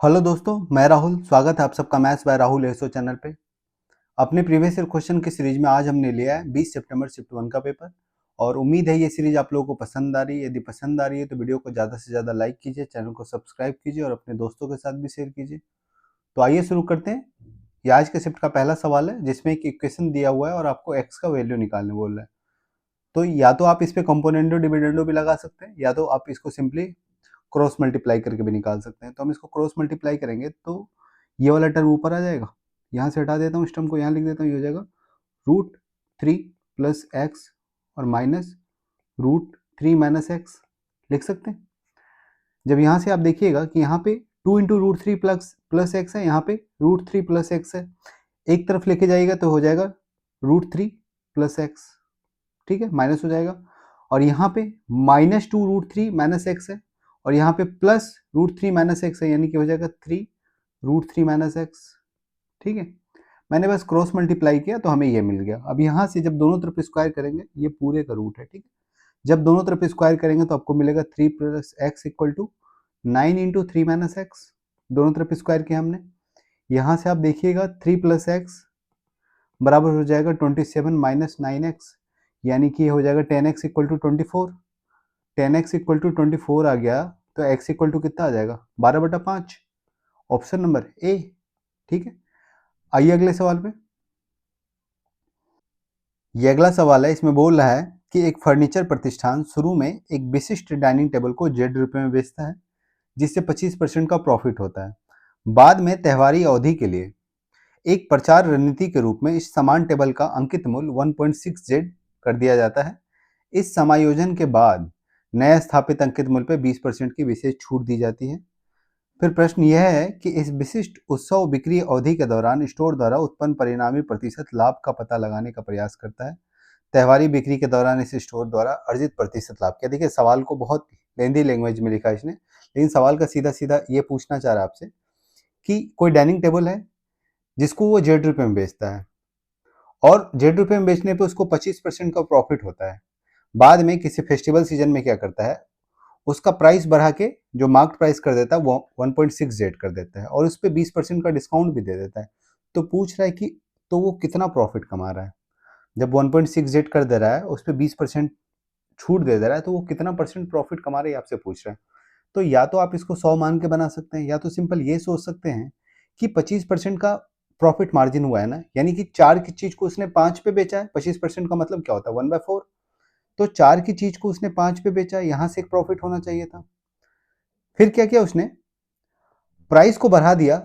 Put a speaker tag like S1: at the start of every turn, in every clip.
S1: Hello दोस्तों, मैं राहुल। स्वागत है आप सबका maths by Rahul SO channel पे। अपने प्रीवियस ईयर क्वेश्चन की सीरीज में आज हमने लिया है 20 सितंबर शिफ्ट 1 का पेपर और उम्मीद है ये सीरीज आप लोगों को पसंद आ रही है। यदि पसंद आ रही है तो वीडियो को ज़्यादा से ज़्यादा लाइक कीजिए, चैनल को सब्सक्राइब कीजिए और अपने दोस्तों के साथ भी शेयर कीजिए। तो आइए शुरू करते हैं। ये आज के शिफ्ट का पहला सवाल है जिसमें एक इक्वेशन दिया हुआ है और आपको एक्स का वैल्यू निकालने बोल रहा है। तो या तो आप इस पे कंपोनेंडो डिविडेंडो भी लगा सकते हैं या तो आप इसको सिंपली क्रॉस मल्टीप्लाई करके भी निकाल सकते हैं। तो हम इसको क्रॉस मल्टीप्लाई करेंगे तो ये वाला टर्म ऊपर आ जाएगा। यहाँ से हटा देता हूँ, इस टर्म को यहाँ लिख देता हूँ, ये हो जाएगा √3 प्लस एक्स और माइनस √3 माइनस एक्स लिख सकते हैं। जब यहाँ से आप देखिएगा कि यहाँ पे 2 इंटू √3 प्लस एक्स है, यहाँ पे √3 प्लस एक्स है। एक तरफ लेके जाइएगा तो हो जाएगा √3 प्लस एक्स, ठीक है, माइनस हो जाएगा। और यहाँ पे -2 √3 माइनस एक्स है और यहाँ पे प्लस √3 माइनस एक्स है, यानी कि हो जाएगा 3 √3 माइनस एक्स, ठीक है। मैंने बस क्रॉस मल्टीप्लाई किया तो हमें ये मिल गया। अब यहाँ से जब दोनों तरफ स्क्वायर करेंगे, ये पूरे का रूट है, ठीक है। जब दोनों तरफ स्क्वायर करेंगे तो आपको मिलेगा 3 plus x equal to 9 into 3 minus x. दोनों तरफ स्क्वायर किया हमने। यहाँ से आप देखिएगा 3 प्लस एक्स बराबर हो जाएगा 27 माइनस 9x, यानी कि हो जाएगा 10x equal to 24। 10x equal to 24 आ गया तो x इक्वल टू कितना आ जाएगा 12/5, ऑप्शन नंबर ए, ठीक है। आइए अगले सवाल पे। ये अगला सवाल है, इसमें बोल रहा है कि एक फर्नीचर प्रतिष्ठान शुरू में एक विशिष्ट डाइनिंग टेबल को ₹1 में बेचता है जिससे 25% का प्रॉफिट होता है। बाद में त्योहारी अवधि के लिए एक प्रचार रणनीति के रूप में इस समान टेबल का अंकित मूल्य 1.6 कर दिया जाता है। इस समायोजन के बाद नए स्थापित अंकित मूल्य पर 20% की विशेष छूट दी जाती है। फिर प्रश्न यह है कि इस विशिष्ट उत्सव बिक्री अवधि के दौरान स्टोर द्वारा उत्पन्न परिणामी प्रतिशत लाभ का पता लगाने का प्रयास करता है। त्योहारी बिक्री के दौरान इस स्टोर द्वारा अर्जित प्रतिशत लाभ क्या। देखिए, सवाल को बहुत लेंदी लैंग्वेज में लिखा है इसने, लेकिन सवाल का सीधा सीधा ये पूछना चाह रहा है आपसे कि कोई डाइनिंग टेबल है जिसको वो ₹1 में बेचता है और ₹1 में बेचने पे उसको 25% का प्रॉफिट होता है। बाद में किसी फेस्टिवल सीजन में क्या करता है, उसका प्राइस बढ़ा के जो मार्केट प्राइस कर देता है वो 1.6 कर देता है और उस पर 20% का डिस्काउंट भी दे देता है। तो पूछ रहा है कि तो वो कितना प्रॉफिट कमा रहा है। जब 1.6 कर दे रहा है, उस पर 20% छूट दे रहा है, तो वो कितना परसेंट प्रॉफिट कमा रहा है आपसे पूछ रहा है। तो या तो आप इसको 100 मान के बना सकते हैं या तो सिंपल ये सोच सकते हैं कि 25% का प्रॉफिट मार्जिन हुआ है ना, यानी कि 4 की चीज को उसने 5 पे बेचा है। 25% का मतलब क्या होता है 1/4। तो 4 की चीज को उसने 5 पे बेचा, यहां से एक प्रॉफिट होना चाहिए था। फिर क्या किया उसने, प्राइस को बढ़ा दिया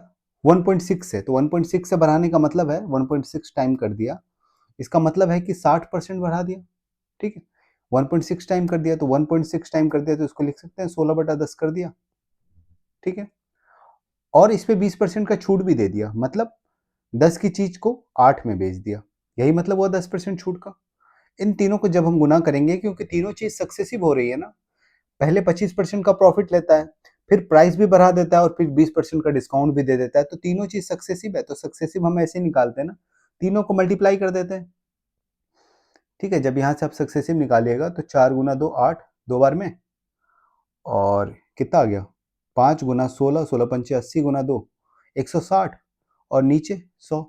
S1: 1.6 से। तो 1.6 से बढ़ाने का मतलब है 1.6 टाइम कर दिया, इसका मतलब है कि 60% बढ़ा दिया, ठीक है। 1.6 टाइम कर दिया तो 1.6 टाइम कर दिया तो इसको लिख सकते हैं 16/10 कर दिया, ठीक है। और इस पे 20% का छूट भी दे दिया, मतलब 10 की चीज को 8 में बेच दिया। यही मतलब हुआ 10% छूट का। इन तीनों को जब हम गुना करेंगे, क्योंकि तीनों चीज सक्सेसिव हो रही है ना, पहले 25% का प्रॉफिट लेता है, फिर प्राइस भी बढ़ा देता है और फिर 20% का डिस्काउंट भी दे देता है, तो तीनों चीज सक्सेसिव है। तो सक्सेसिव हम ऐसे निकालते हैं ना, तीनों को मल्टीप्लाई कर देते हैं, ठीक है। जब यहाँ से आप सक्सेसिव निकालिएगा तो 4 गुना 2 8, दो बार में, और कितना आ गया 5 गुना 16, 16×5 80 गुना 2 160, और नीचे 100।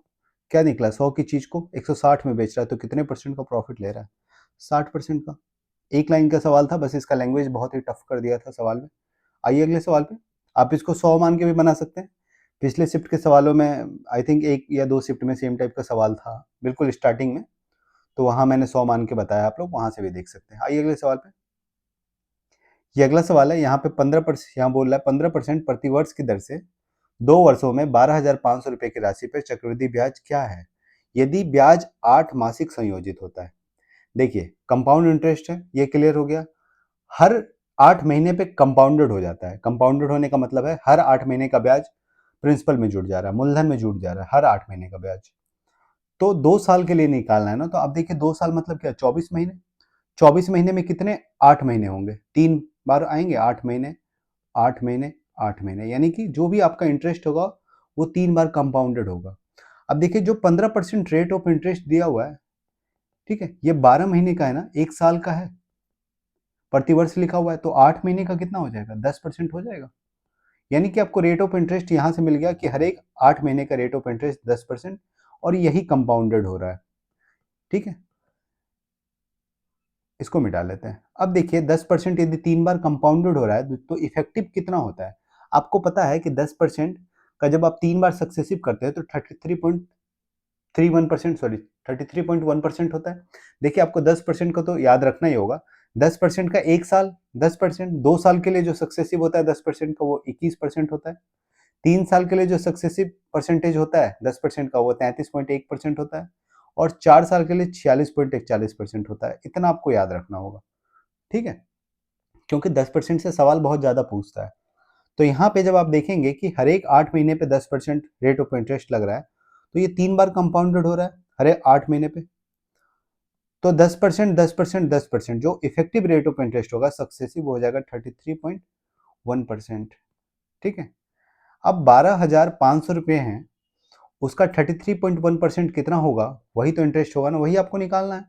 S1: क्या निकला, 100 की चीज को 160 में बेच रहा है तो कितने परसेंट का प्रॉफिट ले रहा है 60% का। एक लाइन का सवाल था, बस इसका लैंग्वेज बहुत ही टफ कर दिया था सवाल में। आइए अगले सवाल पे। आप इसको 100 मान के भी बना सकते हैं। पिछले शिफ्ट के सवालों में आई थिंक एक या दो शिफ्ट में सेम टाइप का सवाल था बिल्कुल स्टार्टिंग में, तो वहां मैंने 100 मान के बताया, आप लोग वहां से भी देख सकते हैं। आइए अगले सवाल पे। ये अगला सवाल है, यहाँ पे 15%, यहाँ बोल रहा है 15% प्रतिवर्ष की दर से 2 वर्षों में 12,500 रुपए की राशि पर चक्रवृद्धि ब्याज क्या है यदि ब्याज 8 मासिक संयोजित होता है। देखिए, कंपाउंड इंटरेस्ट है, ये क्लियर हो गया। हर 8 महीने पे कंपाउंडेड हो जाता है। कंपाउंडेड होने का मतलब है हर 8 महीने का ब्याज प्रिंसिपल में जुड़ जा रहा है, मूलधन में जुड़ जा रहा है, हर 8 महीने का ब्याज। तो 2 साल के लिए निकालना है ना, तो आप देखिए 2 साल मतलब क्या, 24 महीने। 24 महीने में कितने 8 महीने होंगे, 3 बार आएंगे 8 महीने, 8 महीने, 8 महीने, यानी कि जो भी आपका इंटरेस्ट होगा वो 3 बार कंपाउंडेड होगा। अब देखिए, जो 15% रेट ऑफ इंटरेस्ट दिया हुआ है, ठीक है, ये 12 महीने का है ना, 1 साल का है, प्रतिवर्ष लिखा हुआ है, तो 8 महीने का कितना हो जाएगा 10% हो जाएगा। यानी कि आपको रेट ऑफ इंटरेस्ट यहां से मिल गया कि हर एक 8 महीने का रेट ऑफ इंटरेस्ट 10%, और यही कंपाउंडेड हो रहा है। ठीक है, इसको मिटा लेते हैं। अब देखिए 10% यदि 3 बार कंपाउंडेड हो रहा है तो इफेक्टिव कितना होता है? आपको पता है कि 10% का जब आप 3 बार सक्सेसिव करते हैं तो 33.31%, सॉरी 33.1% होता है। देखिए आपको 10% का तो याद रखना ही होगा। 10% का एक साल 10%, 2 साल के लिए जो सक्सेसिव होता है 10% का वो 21% होता है, 3 साल के लिए जो सक्सेसिव परसेंटेज होता है 10% का वो 33.1% होता है, और 4 साल के लिए 46.41% होता है। इतना आपको याद रखना होगा। ठीक है, क्योंकि 10% से सवाल बहुत ज्यादा पूछता है। तो यहाँ पे जब आप देखेंगे कि हर एक 8 महीने पे 10% रेट ऑफ इंटरेस्ट लग रहा है, तो ये 3 बार कंपाउंडेड हो रहा है हर एक 8 महीने पे। तो 10%, 10%, 10%, जो इफेक्टिव रेट ऑफ इंटरेस्ट होगा सक्सेसिव हो जाएगा 33.1%। ठीक है, अब 12,500 रुपये हैं, उसका 33.1% कितना होगा? वही तो इंटरेस्ट होगा ना, वही आपको निकालना है।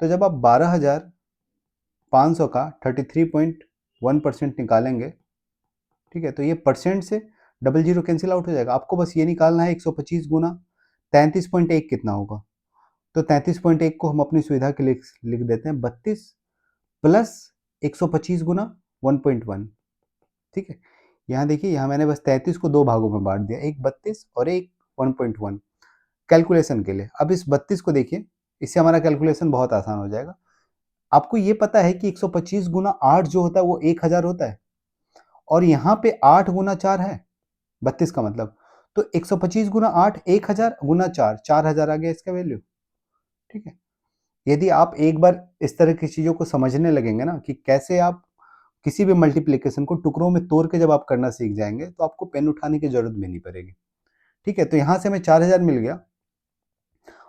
S1: तो जब आप 12,500 का 33.1% निकालेंगे, ठीक है, तो ये परसेंट से डबल जीरो कैंसिल आउट हो जाएगा। आपको बस ये निकालना है 125 गुना 33.1 कितना होगा। तो 33.1 को हम अपनी सुविधा के लिए लिख देते हैं 32 प्लस 125 गुना 1.1। ठीक है, यहाँ देखिए, यहाँ मैंने बस 33 को 2 भागों में बांट दिया, एक 32 और एक 1.1 कैलकुलेशन के लिए। अब इस 32 को देखिए, इससे हमारा कैलकुलेशन बहुत आसान हो जाएगा। आपको ये पता है कि 125 गुना 8 जो होता है वो 1000 होता है, और यहाँ पे 8 गुना 4 है 32 का मतलब, तो 125 गुना 8 1000 गुना 4 4000 आ गया इसका वैल्यू। ठीक है, यदि आप एक बार इस तरह की चीजों को समझने लगेंगे ना कि कैसे आप किसी भी मल्टीप्लिकेशन को टुकड़ों में तोड़ के जब आप करना सीख जाएंगे, तो आपको पेन उठाने की जरूरत भी नहीं पड़ेगी। ठीक है, तो यहां से हमें 4000 मिल गया,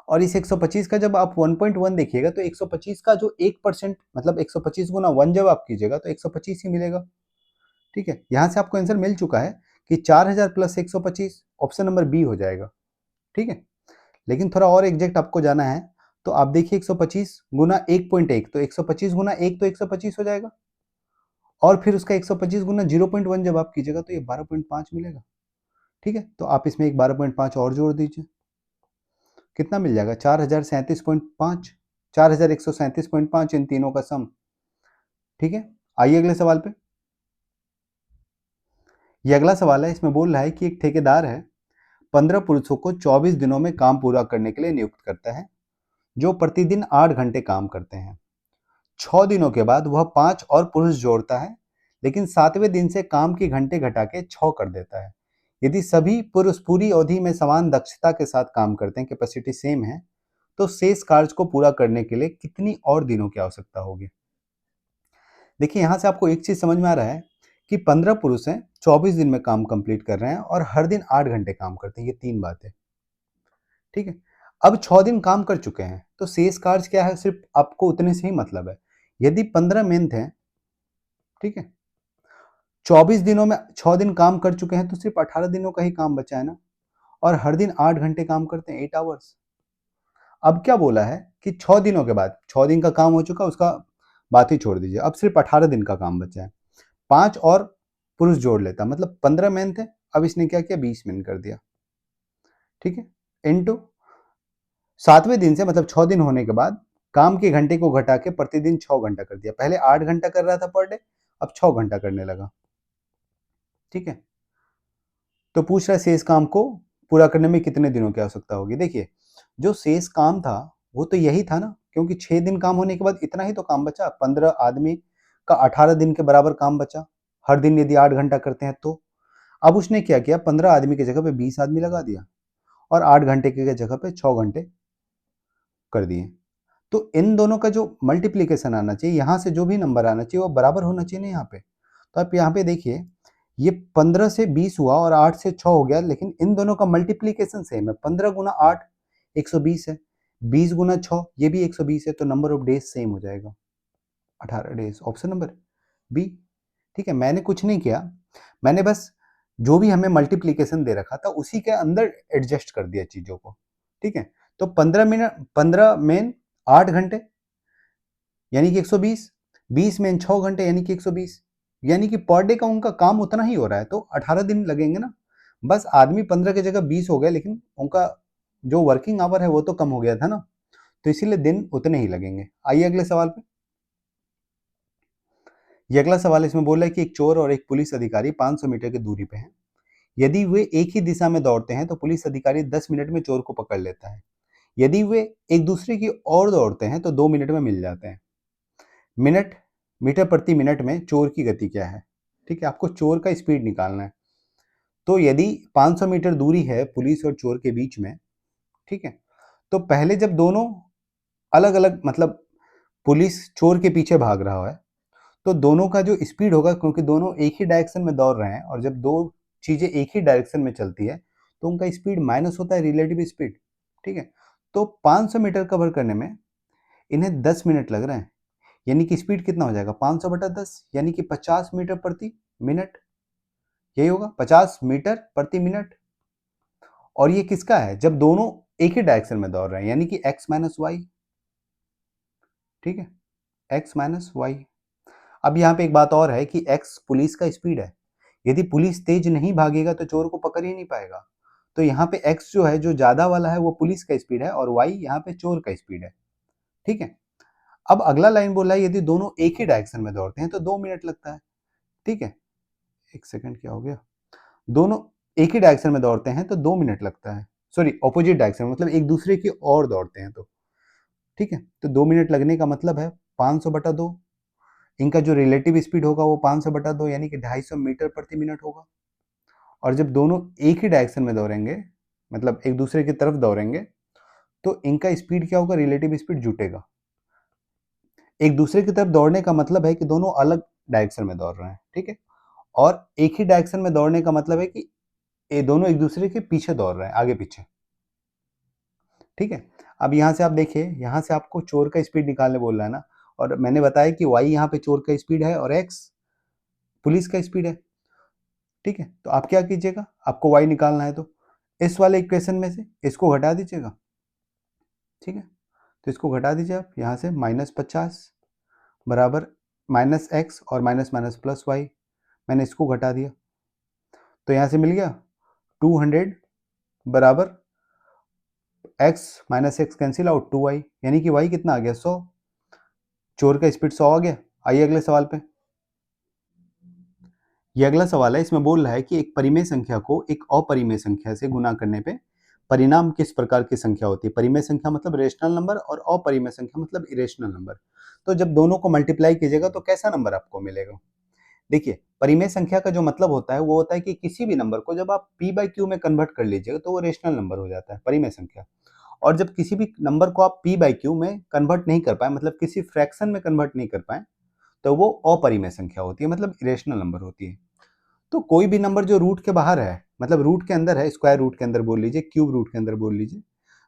S1: और इस 125 का जब आप 1.1 देखिएगा तो 125 का जो 1% मतलब 125 गुना 1 जब आप कीजिएगा तो 125 ही मिलेगा। ठीक है, यहां से आपको आंसर मिल चुका है कि 4000 प्लस 125, ऑप्शन नंबर बी हो जाएगा। ठीक है, लेकिन थोड़ा और एग्जैक्ट आपको जाना है, तो आप देखिए 125 गुना 1.1, तो 125 गुना 1 तो 125 हो जाएगा, और फिर उसका 125 गुना 0.1 जब आप कीजिएगा तो ये 12.5 मिलेगा। ठीक है, तो आप इसमें एक 12.5 और जोड़ दीजिए, कितना मिल जाएगा? 4037.5, 4137.5, इन तीनों का सम। ठीक है, आइए अगले सवाल पे। ये अगला सवाल है, इसमें बोल रहा है कि एक ठेकेदार है, 15 पुरुषों को 24 दिनों में काम पूरा करने के लिए नियुक्त करता है, जो प्रतिदिन 8 घंटे काम करते हैं। 6 दिनों के बाद वह 5 और पुरुष जोड़ता है, लेकिन 7वें दिन से काम की घंटे घटा के 6 कर देता है। यदि सभी पुरुष पूरी अवधि में समान दक्षता के साथ काम करते हैं, कैपेसिटी सेम है, तो शेष कार्य को पूरा करने के लिए कितनी और दिनों की आवश्यकता होगी? देखिए, यहां से आपको एक चीज समझ में आ रहा है कि 15 पुरुष हैं, 24 दिन में काम कंप्लीट कर रहे हैं, और हर दिन 8 घंटे काम करते हैं, ये 3 बातें। ठीक है, अब 6 दिन काम कर चुके हैं, तो शेष कार्य क्या है? सिर्फ आपको उतने से ही मतलब है। यदि 15 मेंथ हैं, ठीक है, 24 दिनों में 6 दिन काम कर चुके हैं, तो सिर्फ 18 दिनों का ही काम बचा है ना, और हर दिन 8 घंटे काम करते हैं, 8 आवर्स। अब क्या बोला है कि 6 दिनों के बाद, 6 दिन का काम हो चुका, उसका बात ही छोड़ दीजिए, अब सिर्फ 18 दिन का काम बचा है। 5 और पुरुष जोड़ लेता, मतलब 15 मेन थे, अब इसने क्या किया? 20 मेन कर दिया। ठीक है, इनटू 7वें दिन से, मतलब 6 दिन होने के बाद काम के घंटे को घटा के प्रतिदिन 6 घंटा कर दिया। पहले 8 घंटा कर रहा था पर डे, अब 6 घंटा करने लगा। ठीक है, तो पूछ रहा है शेष काम को पूरा करने में कितने दिनों की आवश्यकता होगी। देखिए, जो शेष काम था वो तो यही था ना, क्योंकि 6 दिन काम होने के बाद इतना ही तो काम बचा। 15 आदमी का 18 दिन के बराबर काम बचा, हर दिन यदि 8 घंटा करते हैं तो। अब उसने क्या किया? 15 आदमी की जगह पे 20 आदमी लगा दिया, और 8 घंटे की जगह पे 6 घंटे कर दिए। तो इन दोनों का जो मल्टीप्लीकेशन आना चाहिए, यहां से जो भी नंबर आना चाहिए वो बराबर होना चाहिए ना यहाँ पे। तो आप यहाँ पे देखिए, ये 15 से 20 हुआ और 8 से 6 हो गया, लेकिन इन दोनों का मल्टीप्लीकेशन सेम है। 15 गुना 8 120 है, 20 गुना 6 ये भी 120 है, तो नंबर ऑफ डेज सेम हो जाएगा, 18 डेज, ऑप्शन नंबर बी। ठीक है, मैंने कुछ नहीं किया, मैंने बस जो भी हमें मल्टीप्लीकेशन दे रखा था उसी के अंदर एडजस्ट कर दिया चीजों को। ठीक है, तो 15 में 8 घंटे यानी कि 120, 20 में 6 घंटे यानी कि 120, यानी कि पर डे का उनका काम उतना ही हो रहा है, तो 18 दिन लगेंगे ना। बस आदमी 15 की जगह 20 हो गए, लेकिन उनका जो वर्किंग आवर है वो तो कम हो गया था ना, तो इसीलिए दिन उतने ही लगेंगे। आइए अगले सवाल पे। ये अगला सवाल इसमें बोल रहा है कि एक चोर और एक पुलिस अधिकारी 500 मीटर की दूरी पे हैं। यदि वे एक ही दिशा में दौड़ते हैं तो पुलिस अधिकारी 10 मिनट में चोर को पकड़ लेता है। यदि वे एक दूसरे की ओर दौड़ते हैं तो 2 मिनट में मिल जाते हैं। मिनट मीटर प्रति मिनट में चोर की गति क्या है? ठीक है, आपको चोर का स्पीड निकालना है। तो यदि 500 मीटर दूरी है पुलिस और चोर के बीच में, ठीक है, तो पहले जब दोनों अलग अलग, मतलब पुलिस चोर के पीछे भाग रहा है, तो दोनों का जो स्पीड होगा, क्योंकि दोनों एक ही डायरेक्शन में दौड़ रहे हैं और जब दो चीजें एक ही डायरेक्शन में चलती है तो उनका स्पीड माइनस होता है रिलेटिव स्पीड। ठीक है, तो 500 मीटर कवर करने में इन्हें 10 मिनट लग रहे हैं, यानी कि स्पीड कितना हो जाएगा 500 बटा 10, यानी कि 50 मीटर प्रति मिनट। यही होगा 50 मीटर प्रति मिनट। और ये किसका है? जब दोनों एक ही डायरेक्शन में दौड़ रहे हैं, यानी कि x माइनस वाई। ठीक है, x माइनस वाई। अब यहाँ पे एक बात और है कि x पुलिस का स्पीड है। यदि पुलिस तेज नहीं भागेगा तो चोर को पकड़ ही नहीं पाएगा। तो यहाँ पे x जो है, जो ज्यादा वाला है, वो पुलिस का स्पीड है और y यहाँ पे चोर का स्पीड है। ठीक है, अब अगला लाइन बोला है यदि दोनों एक ही डायरेक्शन में दौड़ते हैं तो 2 मिनट लगता है। ठीक है, एक सेकंड, क्या हो गया? दोनों एक ही डायरेक्शन में दौड़ते हैं तो 2 मिनट लगता है। सॉरी, ऑपोजिट डायरेक्शन, मतलब एक दूसरे की ओर दौड़ते हैं तो। ठीक है, तो 2 मिनट लगने का मतलब है 500 बटा 2। इनका जो रिलेटिव स्पीड होगा वो 500 बटा 2, यानी कि 250 मीटर प्रति मिनट होगा। और जब दोनों एक ही डायरेक्शन में दौड़ेंगे, मतलब एक दूसरे की तरफ दौड़ेंगे, तो इनका स्पीड क्या होगा? रिलेटिव स्पीड जुटेगा। एक दूसरे की तरफ दौड़ने का मतलब है कि दोनों अलग डायरेक्शन में दौड़ रहे हैं। ठीक है, और एक ही डायरेक्शन में दौड़ने का मतलब है कि ये दोनों एक दूसरे के पीछे दौड़ रहे हैं, आगे पीछे। ठीक है, अब यहाँ से आप देखिए, यहाँ से आपको चोर का स्पीड निकालने बोल रहा है ना, और मैंने बताया कि y यहाँ पे चोर का स्पीड है और x पुलिस का स्पीड है। ठीक है, तो आप क्या कीजिएगा, आपको y निकालना है तो इस वाले इक्वेशन में से इसको घटा दीजिएगा। ठीक है, तो इसको घटा दीजिए आप यहाँ से, -50 बराबर माइनस एक्स और माइनस माइनस प्लस वाई। मैंने इसको घटा दिया तो यहाँ से मिल गया 200 बराबर x minus x cancel out 2y, यानी कि y कितना आ गया 100। चोर का स्पीड 100 आ गया। आइए अगले सवाल पे। ये अगला सवाल है, इसमें बोल रहा है कि एक परिमेय संख्या को एक अपरिमेय संख्या से गुना करने पे परिणाम किस प्रकार की संख्या होती है? परिमेय संख्या मतलब रेशनल नंबर और अपरिमेय संख्या मतलब इरेशनल नंबर। तो जब दोनों को मल्टीप्लाई कीजिएगा तो कैसा नंबर आपको मिलेगा? देखिए, परिमेय संख्या का जो मतलब होता है वो होता है कि किसी भी नंबर को जब आप p बाई क्यू में कन्वर्ट कर लीजिएगा तो वो रेशनल नंबर हो जाता है, परिमेय संख्या। और जब किसी भी नंबर को आप p बाई क्यू में कन्वर्ट नहीं कर पाए, मतलब किसी फ्रैक्शन में कन्वर्ट नहीं कर पाए, तो वो अपरिमेय संख्या होती है, मतलब इरेशनल नंबर होती है। तो कोई भी नंबर जो रूट के बाहर है, मतलब रूट के अंदर है, स्क्वायर रूट के अंदर बोल लीजिए, क्यूब रूट के अंदर बोल लीजिए,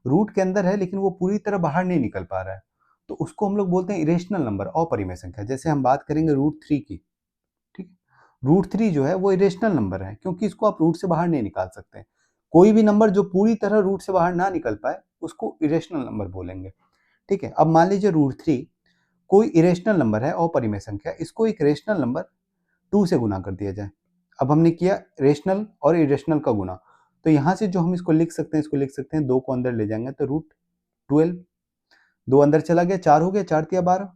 S1: रूट के अंदर है लेकिन वो पूरी तरह बाहर नहीं निकल पा रहा है, तो उसको हम लोग बोलते हैं इरेशनल नंबर, अपरिमेय संख्या। जैसे हम बात करेंगे √3 की। ठीक है, √3 जो है वो इरेशनल नंबर है, क्योंकि इसको आप रूट से बाहर नहीं निकाल सकते। कोई भी नंबर जो पूरी तरह रूट से बाहर ना निकल पाए उसको इरेशनल नंबर बोलेंगे। ठीक है, अब मान लीजिए √3 कोई इरेशनल नंबर है, अपरिमेय संख्या, इसको एक रेशनल नंबर 2 से गुना कर दिया जाए। अब हमने किया रेशनल और इरेशनल का गुना, तो यहाँ से जो हम इसको लिख सकते हैं, इसको लिख सकते हैं, 2 को अंदर ले जाएंगे तो √12, 2 अंदर चला गया, 4 हो गया, 4 तिया 12।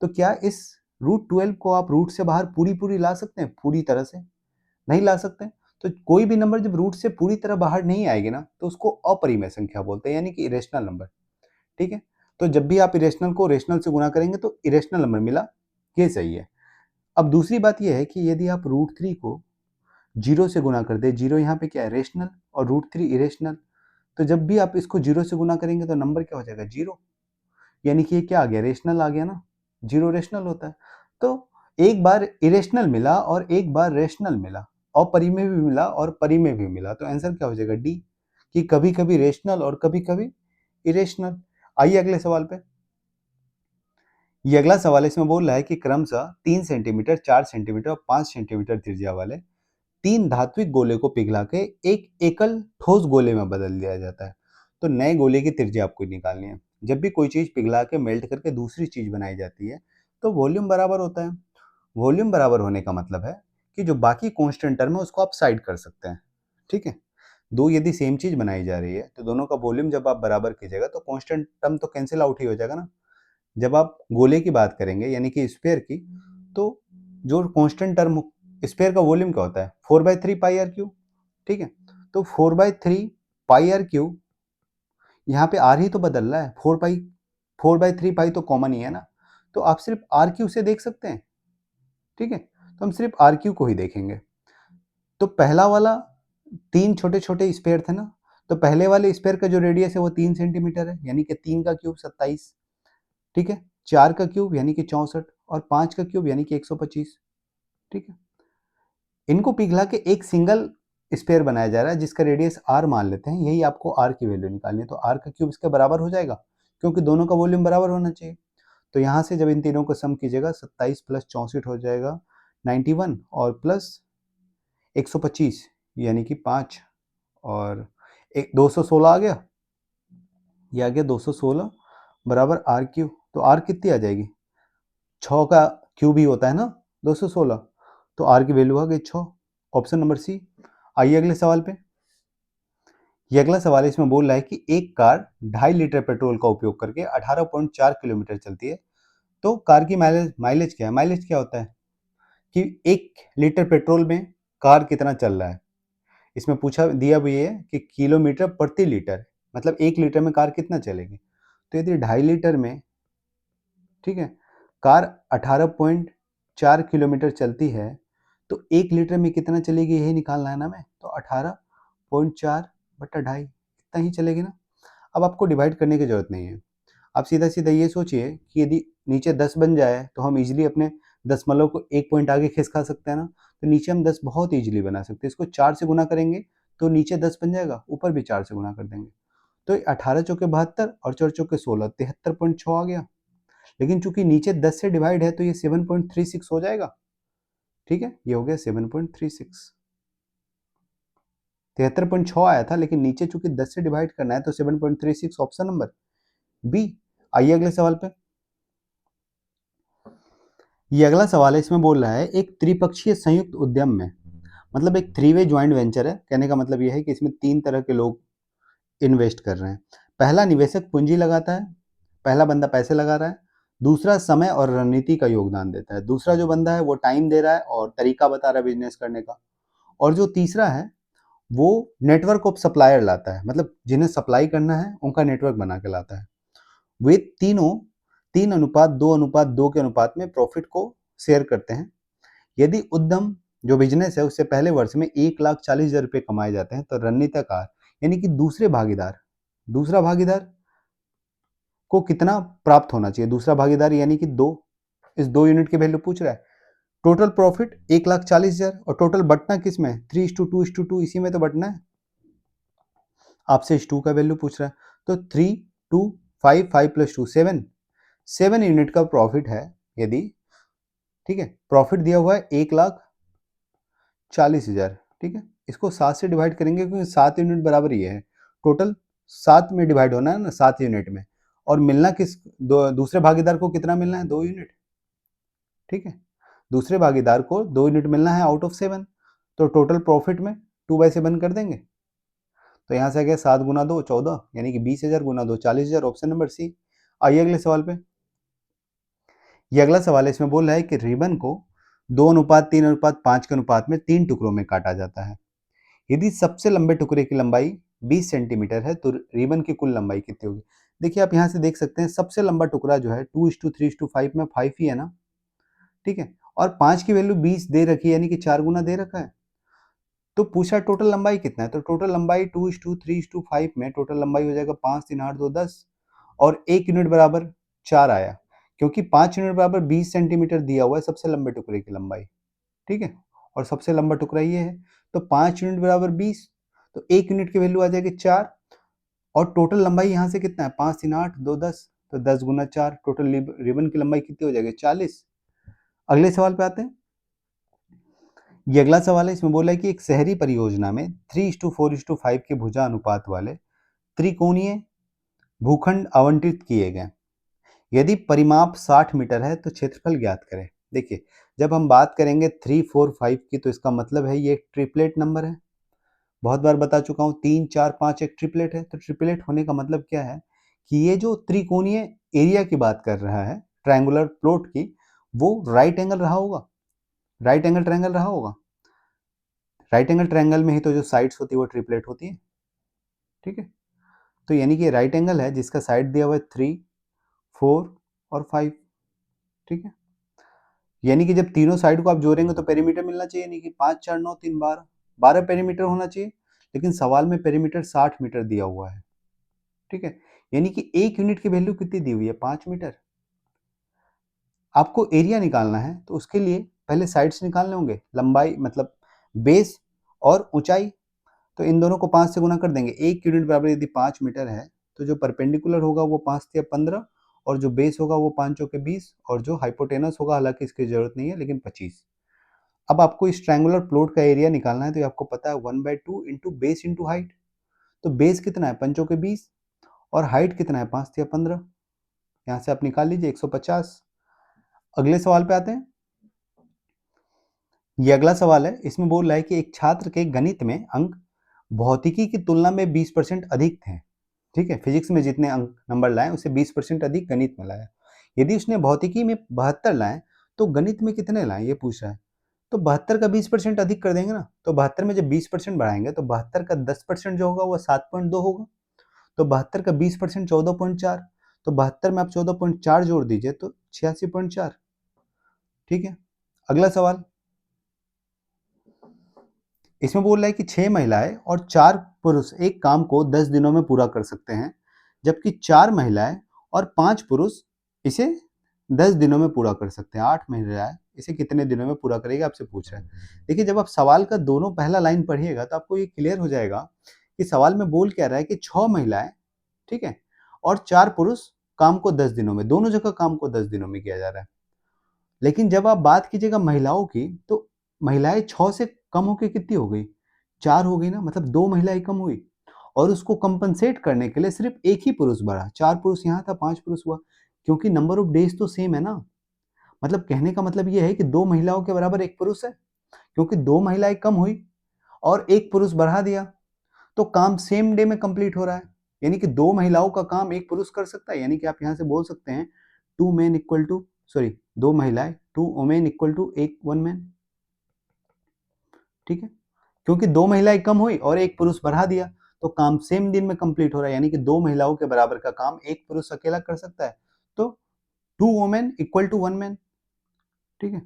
S1: तो क्या इस √12 को आप रूट से बाहर पूरी पूरी ला सकते हैं? पूरी तरह से नहीं ला सकते। तो कोई भी नंबर जब रूट से पूरी तरह बाहर नहीं आएगी ना, तो उसको अपरिमेय संख्या बोलते हैं, यानी कि इरेशनल नंबर। ठीक है, तो जब भी आप इरेशनल को रेशनल से गुना करेंगे तो इरेशनल नंबर मिला, ये सही है। अब दूसरी बात यह है कि यदि आप √3 को 0 से गुना कर दे, 0 यहाँ पे क्या है? रेशनल, और √3 इरेशनल, तो जब भी आप इसको 0 से गुना करेंगे तो नंबर क्या हो जाएगा? 0, यानी कि ये क्या आ गया? रेशनल आ गया ना, 0 रेशनल होता है। तो एक बार इरेशनल मिला और एक बार रेशनल मिला, अपरिमेय भी मिला और परिमेय भी मिला, तो आंसर क्या हो जाएगा? डी, कि कभी कभी रेशनल और कभी कभी इरेशनल। आइए अगले सवाल पे। ये अगला सवाल इसमें बोल रहा है कि क्रमशः 3 सेंटीमीटर, 4 सेंटीमीटर और 5 सेंटीमीटर त्रिज्या वाले 3 धात्विक गोले को पिघला के एक एकल ठोस गोले में बदल दिया जाता है। तो नए गोले की त्रिज्या आपको निकालनी है। जब भी कोई चीज पिघला के मेल्ट करके दूसरी चीज बनाई जाती है तो वॉल्यूम बराबर होता है। वॉल्यूम बराबर होने का मतलब है कि जो बाकी कांस्टेंट टर्म है उसको आप साइड कर सकते हैं, ठीक है। दो यदि सेम चीज बनाई जा रही है तो दोनों का वॉल्यूम जब आप बराबर कीजिएगा तो कांस्टेंट टर्म तो कैंसिल आउट ही हो जाएगा ना। जब आप गोले की बात करेंगे यानी कि स्फीयर की, तो जो कांस्टेंट टर्म स्फीयर का वॉल्यूम क्या होता है, 4/3 पाई आर क्यू, ठीक है। तो 4/3 पाई आर क्यू, यहाँ पे आर ही तो बदल रहा है, 4/3 पाई तो कॉमन ही है ना, तो आप सिर्फ आर क्यू से देख सकते हैं, ठीक है। तो हम सिर्फ आर क्यू को ही देखेंगे। तो पहला वाला 3 छोटे-छोटे स्फीयर थे ना, तो पहले वाले स्फीयर का जो रेडियस है वो 3 सेंटीमीटर है, यानी कि 3 का क्यूब 27, ठीक है। 4 का क्यूब यानी कि 64 और 5 का क्यूब यानी कि 125, ठीक है। इनको पिघला के एक सिंगल स्फीयर बनाया जा रहा है जिसका रेडियस r मान लेते हैं, यही आपको r की वैल्यू निकालनी है। तो r का क्यूब इसके बराबर हो जाएगा क्योंकि दोनों का वॉल्यूम बराबर होना चाहिए। तो यहाँ से जब इन तीनों को सम कीजिएगा 27 प्लस 64 हो जाएगा 91 और प्लस 125 यानी कि 5 और एक 216 आ गया, ये आ गया 216 बराबर आर क्यूब। तो आर कितनी आ जाएगी, 6 का क्यूब ही होता है ना 216, तो आर की वैल्यू आ गई 6, ऑप्शन नंबर सी। आइए अगले सवाल पे। ये अगला सवाल इसमें बोल रहा है कि एक कार 2.5 लीटर पेट्रोल का उपयोग करके 18.4 किलोमीटर चलती है, तो कार की माइलेज माइलेज क्या है, माइलेज क्या होता है कि 1 लीटर पेट्रोल में कार कितना चल रहा है। इसमें पूछा दिया भी है कि किलोमीटर प्रति लीटर, मतलब 1 लीटर में कार कितना चलेगी। तो यदि 2.5 लीटर में, ठीक है, कार 18.4 किलोमीटर चलती है तो 1 लीटर में कितना चलेगी यही निकालना है ना हमें। तो 18.4 बटा 2.5 इतना ही चलेगी ना। अब आपको डिवाइड करने की जरूरत नहीं है, आप सीधा सीधा ये सोचिए कि यदि नीचे 10 बन जाए तो हम इजीली अपने दशमलव को 1 पॉइंट आगे खिसका सकते हैं ना। तो नीचे हम 10 बहुत इजीली बना सकते हैं, इसको 4 से गुना करेंगे तो नीचे 10 बन जाएगा, ऊपर भी 4 से गुना कर देंगे। तो 18 चौके 72 और 4 चौके 16, 73.6 आ गया। लेकिन चूंकि नीचे 10 से डिवाइड है तो ये 7.36 हो जाएगा, ठीक है। ये हो गया 7.36, 73.6 आया था लेकिन नीचे चूंकि 10 से डिवाइड करना है तो 7.36, ऑप्शन नंबर बी। आइए अगले सवाल पे। ये अगला सवाल है, इसमें बोल रहा है एक त्रिपक्षीय संयुक्त उद्यम में, मतलब एक 3 वे ज्वाइंट वेंचर है, कहने का मतलब यह है कि इसमें 3 तरह के लोग इन्वेस्ट कर रहे हैं। पहला निवेशक पूंजी लगाता है, पहला बंदा पैसे लगा रहा है, दूसरा समय और रणनीति का योगदान देता है, दूसरा जो बंदा है वो टाइम दे रहा है और तरीका बता रहा है बिजनेस करने का, और जो तीसरा है वो नेटवर्क ऑफ सप्लायर लाता है, मतलब जिन्हें सप्लाई करना है उनका नेटवर्क बना के लाता है। वे तीनों 3:2:2 के अनुपात में प्रॉफिट को शेयर करते हैं। यदि उद्यम जो बिजनेस है उससे पहले वर्ष में 1,40,000 रुपये कमाए जाते हैं तो रणनीतिकार यानी कि दूसरा भागीदार को कितना प्राप्त होना चाहिए, दूसरा भागीदार यानी कि 2, इस 2 यूनिट की वैल्यू पूछ रहा है। टोटल प्रॉफिट 1,40,000 और टोटल बंटना किस में, 3:2:2 इसी में तो बंटना है। आपसे इस 2 का वैल्यू पूछ रहा है, तो 3 2 5 5 प्लस 2 7 यूनिट का प्रॉफिट है यदि, ठीक है। प्रॉफिट दिया हुआ है 1,40,000, ठीक है। इसको 7 से डिवाइड करेंगे क्योंकि 7 यूनिट बराबर ये है, टोटल 7 में डिवाइड होना है ना 7 यूनिट में, और मिलना किस दूसरे भागीदार को कितना मिलना है, 2 यूनिट, ठीक है। दूसरे भागीदार को 2 यूनिट मिलना है आउट ऑफ 7, तो टोटल प्रॉफिट में 2/7 कर देंगे। तो यहाँ से आ गया 7 गुना 2 14, यानी कि 20,000 गुना 2 40,000, ऑप्शन नंबर सी। आइए अगले सवाल पे। ये अगला सवाल है, इसमें बोल रहा है कि रिबन को 2:3:5 के अनुपात में 3 टुकड़ों में काटा जाता है। यदि सबसे लंबे टुकड़े की लंबाई 20 सेंटीमीटर है तो रिबन की कुल लंबाई कितनी होगी। देखिए आप यहाँ से देख सकते हैं सबसे लंबा टुकड़ा जो है 2:3:5 में 5 ही है ना, ठीक है। और 5 की वैल्यू 20 दे रखी है यानी कि 4 गुना दे रखा है। तो पूछा टोटल लंबाई कितना है, तो टोटल लंबाई 2:3:5 में टोटल लंबाई हो जाएगा 5 3 8 2 10, और 1 यूनिट बराबर 4 आया क्योंकि 5 यूनिट बराबर 20 सेंटीमीटर दिया हुआ है सबसे लंबे टुकड़े की लंबाई, ठीक है। और सबसे लंबा टुकड़ा ये है, तो 5 यूनिट बराबर 20, तो 1 यूनिट की वैल्यू आ जाएगी 4, और टोटल लंबाई यहाँ से कितना है 5 3 8 2 10, तो 10 गुना 4, टोटल रिबन की लंबाई कितनी हो जाएगी 40। अगले सवाल पे आते हैं। ये अगला सवाल है, इसमें बोला है कि एक शहरी परियोजना में 3:4:5 के भुजा अनुपात वाले त्रिकोणीय भूखंड आवंटित किए गए। यदि परिमाप 60 मीटर है तो क्षेत्रफल ज्ञात करें। देखिए जब हम बात करेंगे 3, 4, 5 की तो इसका मतलब है ये एक ट्रिपलेट नंबर है। बहुत बार बता चुका हूँ 3, 4, 5 एक ट्रिपलेट है। तो ट्रिपलेट होने का मतलब क्या है कि ये जो त्रिकोणीय एरिया की बात कर रहा है ट्रायंगुलर प्लॉट की, वो राइट एंगल रहा होगा, राइट एंगल ट्रायंगल रहा होगा। राइट एंगल ट्रायंगल में ही तो जो साइड्स होती है वो ट्रिपलेट होती है। ठीक है, तो यानी कि राइट एंगल है जिसका साइड दिया हुआ है 3, 4 और 5। ठीक है, यानी कि जब तीनों साइड को आप जोड़ेंगे तो पेरीमीटर मिलना चाहिए, नहीं कि 5, 4, 9, 3, 12, 12 पेरीमीटर होना चाहिए। लेकिन सवाल में पेरीमीटर 60 मीटर दिया हुआ है। ठीक है, यानी कि एक यूनिट की वैल्यू कितनी दी हुई है, 5 मीटर। आपको एरिया निकालना है तो उसके लिए पहले साइड्स निकालने होंगे, लंबाई मतलब बेस और ऊंचाई। तो इन दोनों को 5 से गुना कर देंगे। एक यूनिट बराबर यदि 5 मीटर है तो जो परपेंडिकुलर होगा वो 5 या 15 और जो बेस होगा वो 5 चौके 20 और जो हाइपोटेनस होगा, हालांकि इसकी जरूरत नहीं है लेकिन 25। अब आपको इस ट्रायंगुलर प्लॉट का एरिया निकालना है तो आपको पता है 1/2 इंटू बेस इंटू हाइट। तो बेस कितना है, 5 चौके 20 और हाइट कितना है, 5 या 15। यहाँ से आप निकाल लीजिए 150। अगले सवाल पे आते हैं। ये अगला सवाल है, इसमें बोल रहा है कि एक छात्र के गणित में अंक भौतिकी की तुलना में 20% अधिक थे। ठीक है, फिजिक्स में जितने अंक नंबर लाए उसे 20% अधिक गणित में लाया। यदि उसने भौतिकी में 72 लाए तो गणित में कितने लाए ये पूछ रहा है। तो 72 का 20% अधिक कर देंगे ना, तो 72 में जब 20% बढ़ाएंगे तो 72 का 10% जो होगा वो 7.2 होगा। तो 72 का 20% 14.4। तो 72 में आप 14.4 जोड़ दीजिए तो 86.4। ठीक है, अगला सवाल। इसमें बोल रहा है कि 6 महिलाएं और 4 पुरुष एक काम को 10 दिनों में पूरा कर सकते हैं, जबकि 4 महिलाएं और 5 पुरुष इसे 10 दिनों में पूरा कर सकते हैं। 8 महिलाएं इसे कितने दिनों में पूरा करेगी आपसे पूछ रहा है। देखिए, जब आप सवाल का दोनों पहला लाइन पढ़िएगा तो आपको ये क्लियर हो जाएगा कि सवाल में बोल क्या रहा है कि 6 महिलाएं, ठीक है, और 4 पुरुष काम को 10 दिनों में, दोनों जगह काम को 10 दिनों में किया जा रहा है। लेकिन जब आप बात कीजिएगा महिलाओं की तो महिलाएं 6 से कम होकर कितनी हो गई, 4 हो गई ना, मतलब 2 महिलाएं कम हुई। और उसको कंपनसेट करने के लिए सिर्फ एक ही पुरुष बढ़ा, 4 पुरुष यहाँ था, 5 पुरुष हुआ, क्योंकि नंबर ऑफ डेज तो सेम है ना। मतलब कहने का मतलब ये है कि 2 महिलाओं के बराबर एक पुरुष है, क्योंकि 2 महिलाएं कम हुई और एक पुरुष बढ़ा दिया तो काम सेम डे में कंप्लीट हो रहा है। यानी कि 2 महिलाओं का काम एक पुरुष कर सकता है। यानी कि आप यहाँ से बोल सकते हैं 2 men इक्वल टू, सॉरी 2 महिलाएं 2 वुमेन इक्वल टू 1 मैन। ठीक है, क्योंकि 2 महिलाएं कम हुई और एक पुरुष बढ़ा दिया तो काम सेम दिन में कंप्लीट हो रहा है। यानी कि 2 महिलाओं के बराबर का काम एक पुरुष अकेला कर सकता है। तो 2 वुमेन इक्वल टू 1 मैन। ठीक है,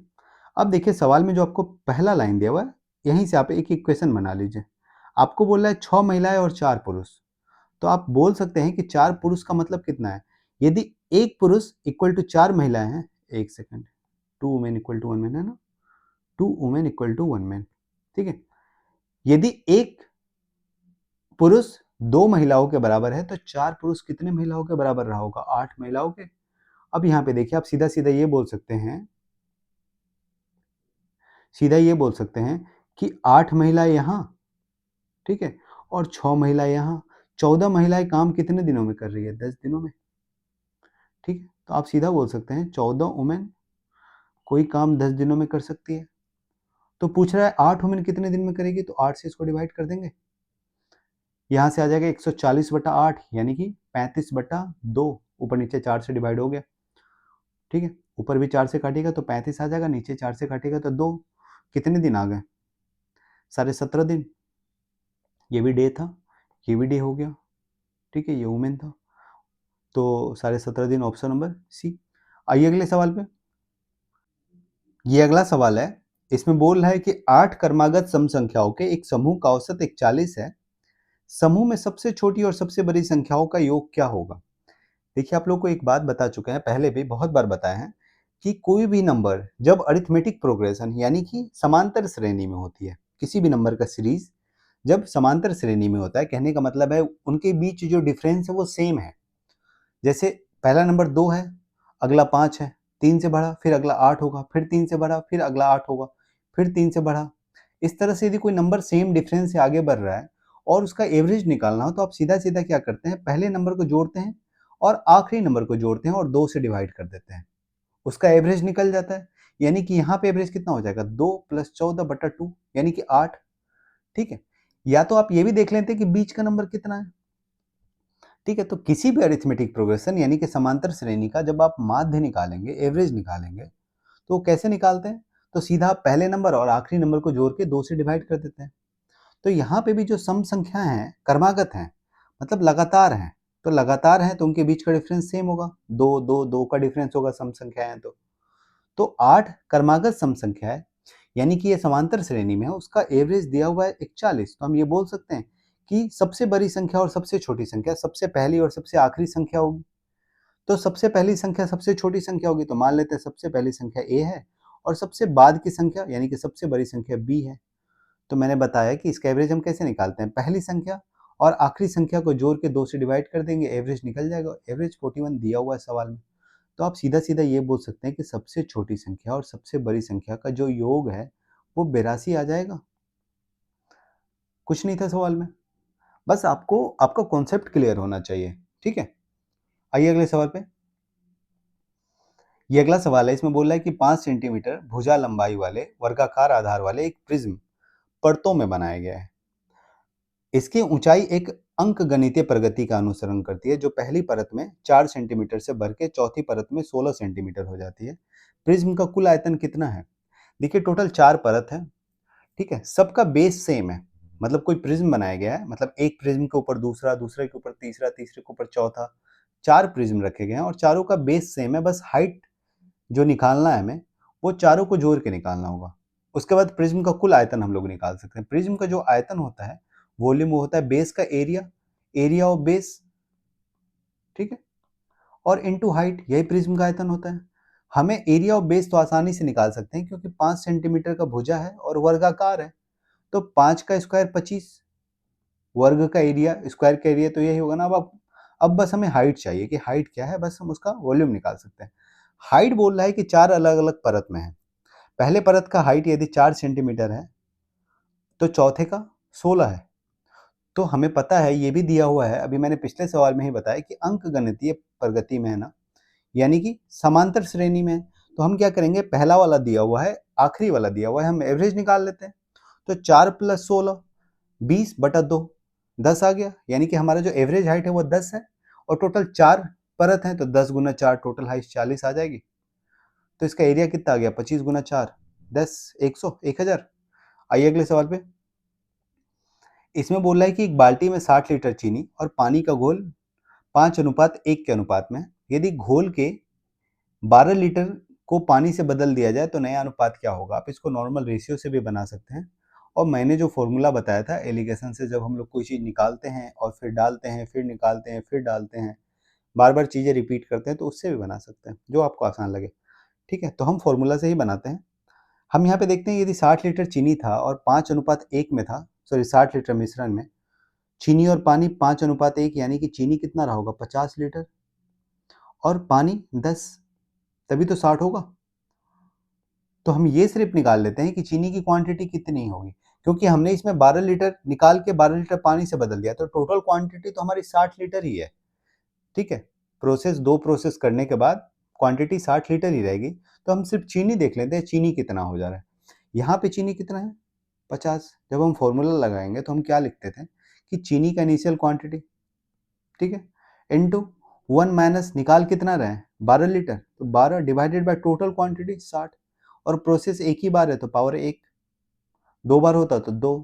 S1: अब देखिए सवाल में जो आपको पहला लाइन दिया हुआ है, यहीं से आप एक इक्वेशन बना लीजिए। आपको बोल रहा है 6 महिलाएं और 4 पुरुष, तो आप बोल सकते हैं कि 4 पुरुष का मतलब कितना है। यदि एक पुरुष इक्वल टू 4 महिलाएं हैं, एक second, 2 women equal to 1 man है ना, 2 वुमेन इक्वल टू 1 मैन। ठीक है, यदि एक पुरुष 2 महिलाओं के बराबर है तो 4 पुरुष कितने महिलाओं के बराबर रहा होगा, 8 महिलाओं के। अब यहाँ पे देखिए आप सीधा सीधा ये बोल सकते हैं, सीधा ये बोल सकते हैं कि 8 महिलाएं यहाँ, ठीक है, और 6 महिलाएं यहाँ, 14 महिलाएं काम कितने दिनों में कर रही है, 10 दिनों में। ठीक है, तो आप सीधा बोल सकते हैं 14 वुमेन कोई काम 10 दिनों में कर सकती है। तो पूछ रहा है 8 वुमेन कितने दिन में करेगी, तो 8 से इसको डिवाइड कर देंगे। यहाँ से आ जाएगा 140/8 यानी कि 35/2, ऊपर नीचे 4 से डिवाइड हो गया। ठीक है, ऊपर भी 4 से काटेगा तो 35 आ जाएगा, नीचे 4 से काटेगा तो 2। कितने दिन आ गए, 17.5 दिन। ये भी डे था, ये भी डे हो गया। ठीक है, ये वुमेन था, तो 17.5 दिन, ऑप्शन नंबर सी। आइए अगले सवाल पे। ये अगला सवाल है, इसमें बोल रहा है कि 8 क्रमागत सम संख्याओं के एक समूह का औसत 41 है। समूह में सबसे छोटी और सबसे बड़ी संख्याओं का योग क्या होगा। देखिए, आप लोग को एक बात बता चुके हैं, पहले भी बहुत बार बताया है कि कोई भी नंबर जब अरिथमेटिक प्रोग्रेशन यानी कि समांतर श्रेणी में होती है, किसी भी नंबर का सीरीज जब समांतर श्रेणी में होता है, कहने का मतलब है उनके बीच जो डिफरेंस है वो सेम है। जैसे पहला नंबर 2 है, अगला 5 है, 3 से बढ़ा, फिर अगला 8 होगा, फिर 3 से बढ़ा, फिर अगला 8 होगा, फिर 3 से बढ़ा। इस तरह से यदि कोई नंबर सेम डिफरेंस से आगे बढ़ रहा है और उसका एवरेज निकालना हो तो आप सीधा सीधा क्या करते हैं, पहले नंबर को जोड़ते हैं और आखिरी नंबर को जोड़ते हैं और 2 से डिवाइड कर देते हैं, उसका एवरेज निकल जाता है। यानी कि यहाँ पे एवरेज कितना हो जाएगा 2 + 14/2 यानी कि 8। ठीक है, या तो आप ये भी देख लेते कि बीच का नंबर कितना है। ठीक है, तो किसी भी अरिथमेटिक प्रोग्रेशन यानी कि समांतर श्रेणी का जब आप माध्य निकालेंगे, एवरेज निकालेंगे, तो वो कैसे निकालते हैं? तो सीधा आप पहले नंबर और आखिरी नंबर को जोड़ के 2 से डिवाइड कर देते हैं। तो यहाँ पे भी जो सम संख्याएं हैं क्रमागत हैं, मतलब लगातार हैं। तो लगातार हैं तो उनके बीच का डिफरेंस सेम होगा, 2 2 2 का डिफरेंस होगा सम संख्याएं हैं तो 8 क्रमागत सम संख्या है, यानी कि ये समांतर श्रेणी में है, उसका एवरेज दिया हुआ है 41। तो हम ये बोल सकते हैं कि सबसे बड़ी संख्या और सबसे छोटी संख्या सबसे पहली और सबसे आखिरी संख्या होगी। तो सबसे पहली संख्या सबसे छोटी संख्या होगी, तो मान लेते हैं सबसे पहली संख्या a है और सबसे बाद की संख्या यानी कि सबसे बड़ी संख्या b है। तो मैंने बताया कि इसका एवरेज हम कैसे निकालते हैं, पहली संख्या और आखिरी संख्या को जोड़ के 2 से डिवाइड कर देंगे, एवरेज निकल जाएगा। एवरेज 41 दिया हुआ है सवाल में। तो आप सीधा सीधा ये बोल सकते हैं कि सबसे छोटी संख्या और सबसे बड़ी संख्या का जो योग है वो 82 आ जाएगा। कुछ नहीं था सवाल में, बस आपको आपका कॉन्सेप्ट क्लियर होना चाहिए। ठीक है, आइए अगले सवाल पे। ये अगला सवाल है, इसमें बोल रहा है कि 5 सेंटीमीटर भुजा लंबाई वाले वर्गाकार आधार वाले एक प्रिज्म परतों में बनाया गया है। इसकी ऊंचाई एक अंक गणितीय प्रगति का अनुसरण करती है, जो पहली परत में 4 सेंटीमीटर से बढ़ के चौथी परत में 16 सेंटीमीटर हो जाती है। प्रिज्म का कुल आयतन कितना है? देखिए टोटल 4 परत है। ठीक है, सबका बेस सेम है, मतलब कोई प्रिज्म बनाया गया है, मतलब एक प्रिज्म के ऊपर दूसरा, दूसरे के ऊपर तीसरा, तीसरे के ऊपर चौथा, 4 प्रिज्म रखे गए हैं और चारों का बेस सेम है। बस हाइट जो निकालना है हमें, वो चारों को जोड़ के निकालना होगा। उसके बाद प्रिज्म का कुल आयतन हम लोग निकाल सकते हैं। प्रिज्म का जो आयतन होता है, वॉल्यूम, वो होता है बेस का एरिया, एरिया ऑफ बेस। ठीक है, और इनटू हाइट, यही प्रिज्म का आयतन होता है। हमें एरिया ऑफ बेस तो आसानी से निकाल सकते हैं, क्योंकि 5 सेंटीमीटर का भुजा है और वर्गाकार है, तो 5 का स्क्वायर 25, वर्ग का एरिया, स्क्वायर का एरिया तो यही होगा ना। अब बस हमें हाइट चाहिए कि हाइट क्या है, बस हम उसका वॉल्यूम निकाल सकते हैं। हाइट बोल रहा है कि 4 अलग अलग परत में है। पहले परत का हाइट यदि 4 सेंटीमीटर है तो चौथे का 16 है। तो हमें पता है, ये भी दिया हुआ है, अभी मैंने पिछले सवाल में ही बताया कि अंक गणितीय प्रगति में है ना, यानी कि समांतर श्रेणी में। तो हम क्या करेंगे, पहला वाला दिया हुआ है, आखिरी वाला दिया हुआ है, हम एवरेज निकाल लेते हैं। तो 4 + 16 20/2 10 आ गया, यानी कि हमारा जो एवरेज हाइट है वो 10 है और टोटल 4 परत है, तो 10 × 4 टोटल हाइट 40 आ जाएगी। तो इसका एरिया कितना आ गया, 25 × 4 10, 100, 1000। आइए अगले सवाल पे। इसमें बोल रहा है कि एक बाल्टी में 60 लीटर चीनी और पानी का घोल 5:1 के अनुपात में है। यदि घोल के 12 लीटर को पानी से बदल दिया जाए तो नया अनुपात क्या होगा? आप इसको नॉर्मल रेशियो से भी बना सकते हैं, और मैंने जो फॉर्मूला बताया था एलिगेशन से, जब हम लोग कोई चीज़ निकालते हैं और फिर डालते हैं, फिर निकालते हैं, फिर डालते हैं, बार बार चीज़ें रिपीट करते हैं, तो उससे भी बना सकते हैं, जो आपको आसान लगे। ठीक है, तो हम फॉर्मूला से ही बनाते हैं। हम यहाँ पे देखते हैं, यदि 60 लीटर चीनी था और 5:1 में था, सॉरी 60 लीटर मिश्रण में चीनी और पानी 5:1, यानी कि चीनी कितना रहा होगा, 50 लीटर और पानी 10, तभी तो 60 होगा। तो हम ये सिर्फ निकाल लेते हैं कि चीनी की क्वांटिटी कितनी होगी, क्योंकि हमने इसमें 12 लीटर निकाल के 12 लीटर पानी से बदल दिया, तो टोटल क्वांटिटी तो हमारी 60 लीटर ही है। ठीक है, दो प्रोसेस करने के बाद क्वांटिटी 60 लीटर ही रहेगी। तो हम सिर्फ चीनी देख लेते हैं, चीनी कितना हो जा रहा है। यहाँ पे चीनी कितना है, 50। जब हम फॉर्मूला लगाएंगे तो हम क्या लिखते थे कि चीनी का इनिशियल क्वांटिटी, ठीक है, इनटू 1 माइनस निकाल कितना रहे हैं, 12 लीटर, तो 12 डिवाइडेड बाय टोटल क्वांटिटी 60, और प्रोसेस एक ही बार है तो पावर 1, 2 बार होता तो 2।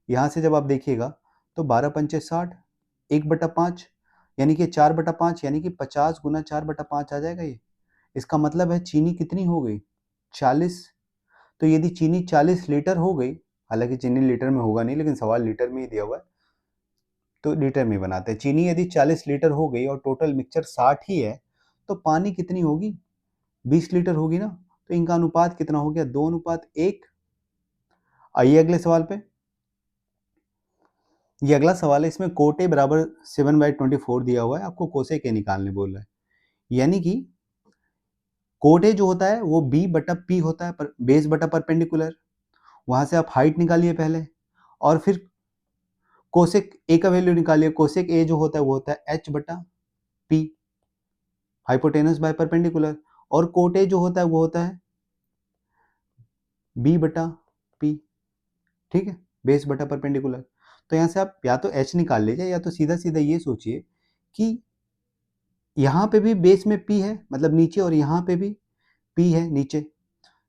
S1: यहाँ से जब आप देखिएगा तो 12 पंचे 60, 1/5, यानी कि 4/5, यानी कि 50 × 4/5 आ जाएगा ये। इसका मतलब है चीनी कितनी हो गई, 40। तो यदि चीनी 40 लीटर हो गई, हालांकि चीनी लीटर में होगा नहीं, लेकिन सवाल लीटर में ही दिया हुआ है तो लीटर में बनाते हैं। चीनी यदि 40 लीटर हो गई और टोटल मिक्सचर 60 ही है, तो पानी कितनी होगी, 20 लीटर होगी ना। तो इनका अनुपात कितना हो गया, 2:1। आइए अगले सवाल पे। ये अगला सवाल है, इसमें कोटे बराबर 7/24 दिया हुआ है, आपको कोसे के निकालने बोल रहा है। यानी कि कोटे जो होता है वो B/P होता है, पर बेस बटा परपेंडिकुलर। वहां से आप हाइट निकालिए पहले, और फिर कोसेक ए का वैल्यू निकालिए। कोसेक ए जो होता है वो होता है H/P, हाइपोटेनस बाय परपेंडिकुलर। और कोटे जो होता है वो होता है बी बटा पी, ठीक है, बेस बटा परपेंडिकुलर। तो यहाँ से आप या तो एच निकाल लीजिए या तो सीधा सीधा ये सोचिए कि यहाँ पे भी बेस में पी है मतलब नीचे, और यहाँ पे भी पी है नीचे।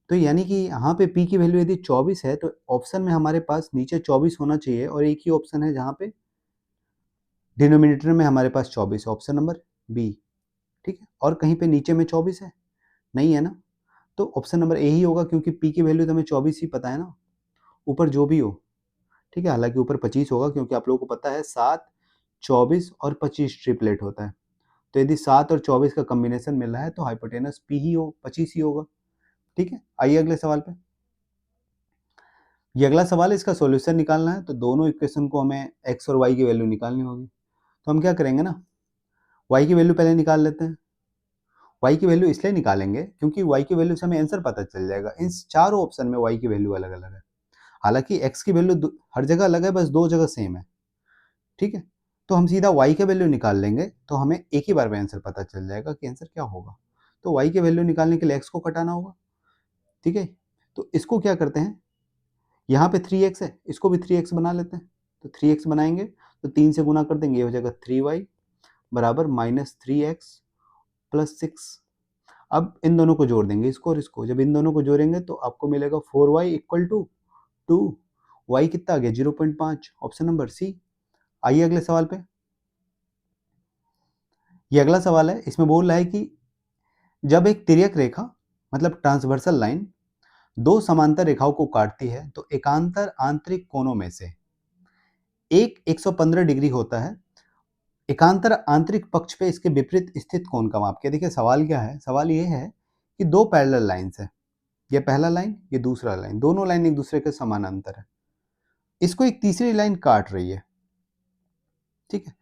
S1: तो यानी कि यहाँ पे पी की वैल्यू यदि 24 है तो ऑप्शन में हमारे पास नीचे 24 होना चाहिए, और एक ही ऑप्शन है जहाँ पे डिनोमिनेटर में हमारे पास 24, ऑप्शन नंबर बी, ठीक है। और कहीं पे नीचे में 24 है? नहीं है ना, तो ऑप्शन नंबर ए ही होगा, क्योंकि पी की वैल्यू तो हमें 24 ही पता है ना, ऊपर जो भी हो, ठीक है। हालांकि ऊपर 25 होगा, क्योंकि आप लोगों को पता है 7, 24 और 25 ट्रिपलेट होता है। तो यदि 7 और 24 का कॉम्बिनेशन मिल रहा है तो हाइपोटेनस पी ही हो, 25 ही होगा, ठीक है। आइए अगले सवाल पे। ये अगला सवाल है, इसका सॉल्यूशन निकालना है, तो दोनों इक्वेशन को हमें एक्स और वाई की वैल्यू निकालनी होगी। तो हम क्या करेंगे ना, वाई की वैल्यू पहले निकाल लेते हैं। वाई की वैल्यू इसलिए निकालेंगे क्योंकि वाई की वैल्यू से हमें आंसर पता चल जाएगा। इन चारों ऑप्शन में वाई की वैल्यू अलग अलग है। हालांकि एक्स की वैल्यू हर जगह अलग है, बस दो जगह सेम है, ठीक है। तो हम सीधा वाई की वैल्यू निकाल लेंगे, तो हमें एक ही बार में आंसर पता चल जाएगा कि आंसर क्या होगा। तो वाई की वैल्यू निकालने के लिए एक्स को कटाना होगा, ठीक है। तो इसको क्या करते हैं, यहाँ पे 3x है, इसको भी 3x बना लेते हैं। तो 3x बनाएंगे तो 3 से गुना कर देंगे, ये हो जाएगा 3y बराबर -3x प्लस 6। अब इन दोनों को जोड़ देंगे, इसको और इसको। जब इन दोनों को जोड़ेंगे तो आपको मिलेगा 4y इक्वल टू 2। y कितना आ गया 0.5, ऑप्शन नंबर सी। आइए अगले सवाल पे। ये अगला सवाल है, इसमें बोल रहा है कि जब एक तिर्यक रेखा मतलब ट्रांसवर्सल लाइन दो समांतर रेखाओं को काटती है तो एकांतर आंतरिक कोणों में से एक 115 डिग्री होता है। एकांतर आंतरिक पक्ष पे इसके विपरीत स्थित कोण का माप किया। देखिए सवाल क्या है, सवाल ये है कि दो पैरेलल लाइंस है, ये पहला लाइन ये दूसरा लाइन, दोनों लाइन एक दूसरे के समानांतर है। इसको एक तीसरी लाइन काट रही है, ठीक है।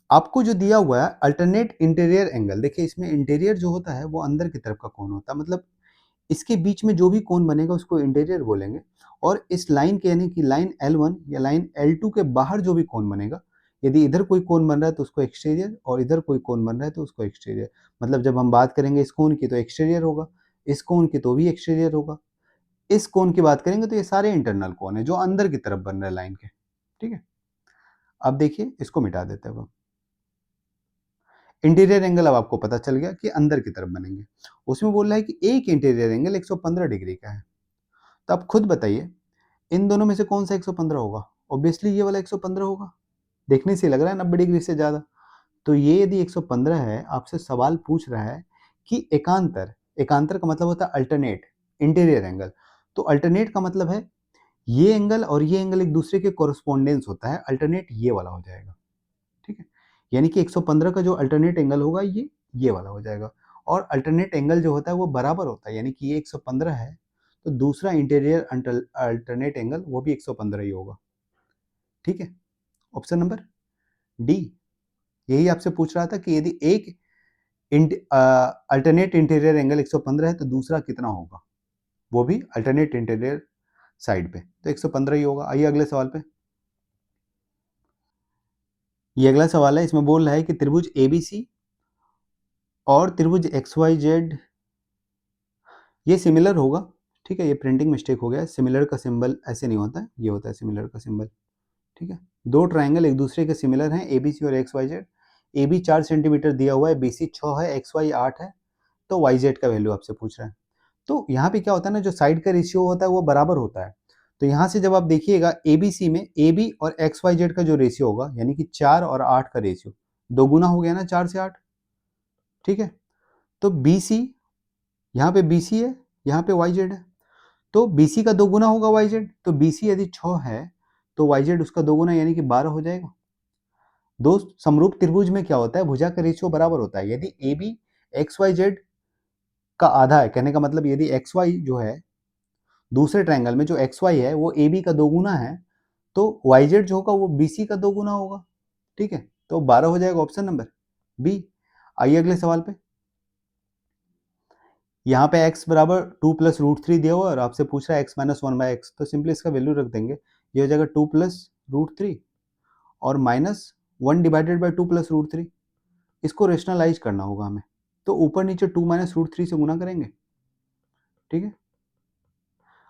S1: आपको जो दिया हुआ है अल्टरनेट इंटीरियर एंगल, देखिए इसमें इंटीरियर जो होता है वो अंदर की तरफ का कोण होता है, मतलब इसके बीच में जो भी कोण बनेगा उसको इंटीरियर बोलेंगे। और इस लाइन के यानी कि लाइन L1 या लाइन L2 के बाहर जो भी कोण बनेगा, यदि इधर कोई कोण बन रहा है तो उसको एक्सटीरियर, और इधर कोई कोण बन रहा है तो उसको एक्सटीरियर। मतलब जब हम बात करेंगे इस कोण की तो एक्सटीरियर होगा, इस कोण की तो भी एक्सटीरियर होगा, इस कोण की बात करेंगे तो ये सारे इंटरनल कोण है जो अंदर की तरफ बन रहे हैं लाइन के, ठीक है। अब देखिए इसको मिटा देते हैं। इंटीरियर एंगल अब आपको पता चल गया कि अंदर की तरफ बनेंगे। उसमें बोल रहा है कि एक इंटीरियर एंगल 115 डिग्री का है। तो आप खुद बताइए इन दोनों में से कौन सा 115 होगा? ऑब्वियसली ये वाला 115 होगा, देखने से लग रहा है 90 डिग्री से ज़्यादा। तो ये यदि 115 है, आपसे सवाल पूछ रहा है कि एकांतर, एकांतर का मतलब होता है अल्टरनेट, इंटीरियर एंगल। तो अल्टरनेट का मतलब है ये एंगल और ये एंगल एक दूसरे के कोरस्पोंडेंस होता है, अल्टरनेट ये वाला हो जाएगा, ठीक है। यानी कि 115 का जो अल्टरनेट एंगल होगा ये वाला हो जाएगा। और अल्टरनेट एंगल जो होता है वो बराबर होता है, यानी कि ये 115 है तो दूसरा इंटीरियर अल्टरनेट एंगल वो भी 115 ही होगा, ठीक है। ऑप्शन नंबर डी यही आपसे पूछ रहा था कि यदि एक अल्टरनेट इंटीरियर एंगल 115 है तो दूसरा कितना होगा, वो भी अल्टरनेट इंटीरियर साइड पे, तो 115 ही होगा। आइए अगले सवाल पे। ये अगला सवाल है, इसमें बोल रहा है कि त्रिभुज एबीसी और त्रिभुज एक्स वाई जेड ये सिमिलर होगा, ठीक है। ये प्रिंटिंग मिस्टेक हो गया है, सिमिलर का सिंबल ऐसे नहीं होता है, ये होता है सिमिलर का सिंबल, ठीक है। दो ट्राइंगल एक दूसरे के सिमिलर हैं, एबीसी और x Y z. A B 4 centimetre दिया हुआ है, बीसी 6 है, एक्स वाई 8 है, तो वाई जेड का वैल्यू आपसे पूछ रहा है। तो यहाँ पे क्या होता है ना, जो साइड का रेशियो होता है वो बराबर होता है। तो यहाँ से जब आप देखिएगा एबीसी में ए बी और एक्स वाई जेड का जो रेशियो होगा, यानी कि 4 और 8 का रेशियो दो गुना हो गया ना, 4 से 8, ठीक है। तो बीसी, यहाँ पे बीसी है, यहाँ पे वाई जेड है, तो बीसी का दो गुना होगा वाई जेड। तो बीसी यदि 6 है तो वाई जेड उसका दो गुना यानी कि 12 हो जाएगा। दोस्त समरूप त्रिभुज में क्या होता है, भुजा का रेशियो बराबर होता है। यदि A B X Y Z का आधा है, कहने का मतलब यदि एक्स वाई जो है दूसरे ट्रायंगल में जो एक्स वाई है वो ए बी का दो गुना है, तो वाई जेड जो होगा वो बी सी का दो गुना होगा, ठीक है। तो 12 हो जाएगा ऑप्शन नंबर बी। आइए अगले सवाल पे। यहाँ पे x बराबर 2 प्लस रूट थ्री दिया हुआ और आपसे पूछ रहा है x minus one by x, तो सिंपली इसका वैल्यू रख देंगे। ये हो जाएगा 2 प्लस रूट थ्री और minus 1 divided by 2 plus root three. इसको रेशनलाइज करना होगा हमें, तो ऊपर नीचे 2 माइनस रूट थ्री से गुना करेंगे, ठीक है।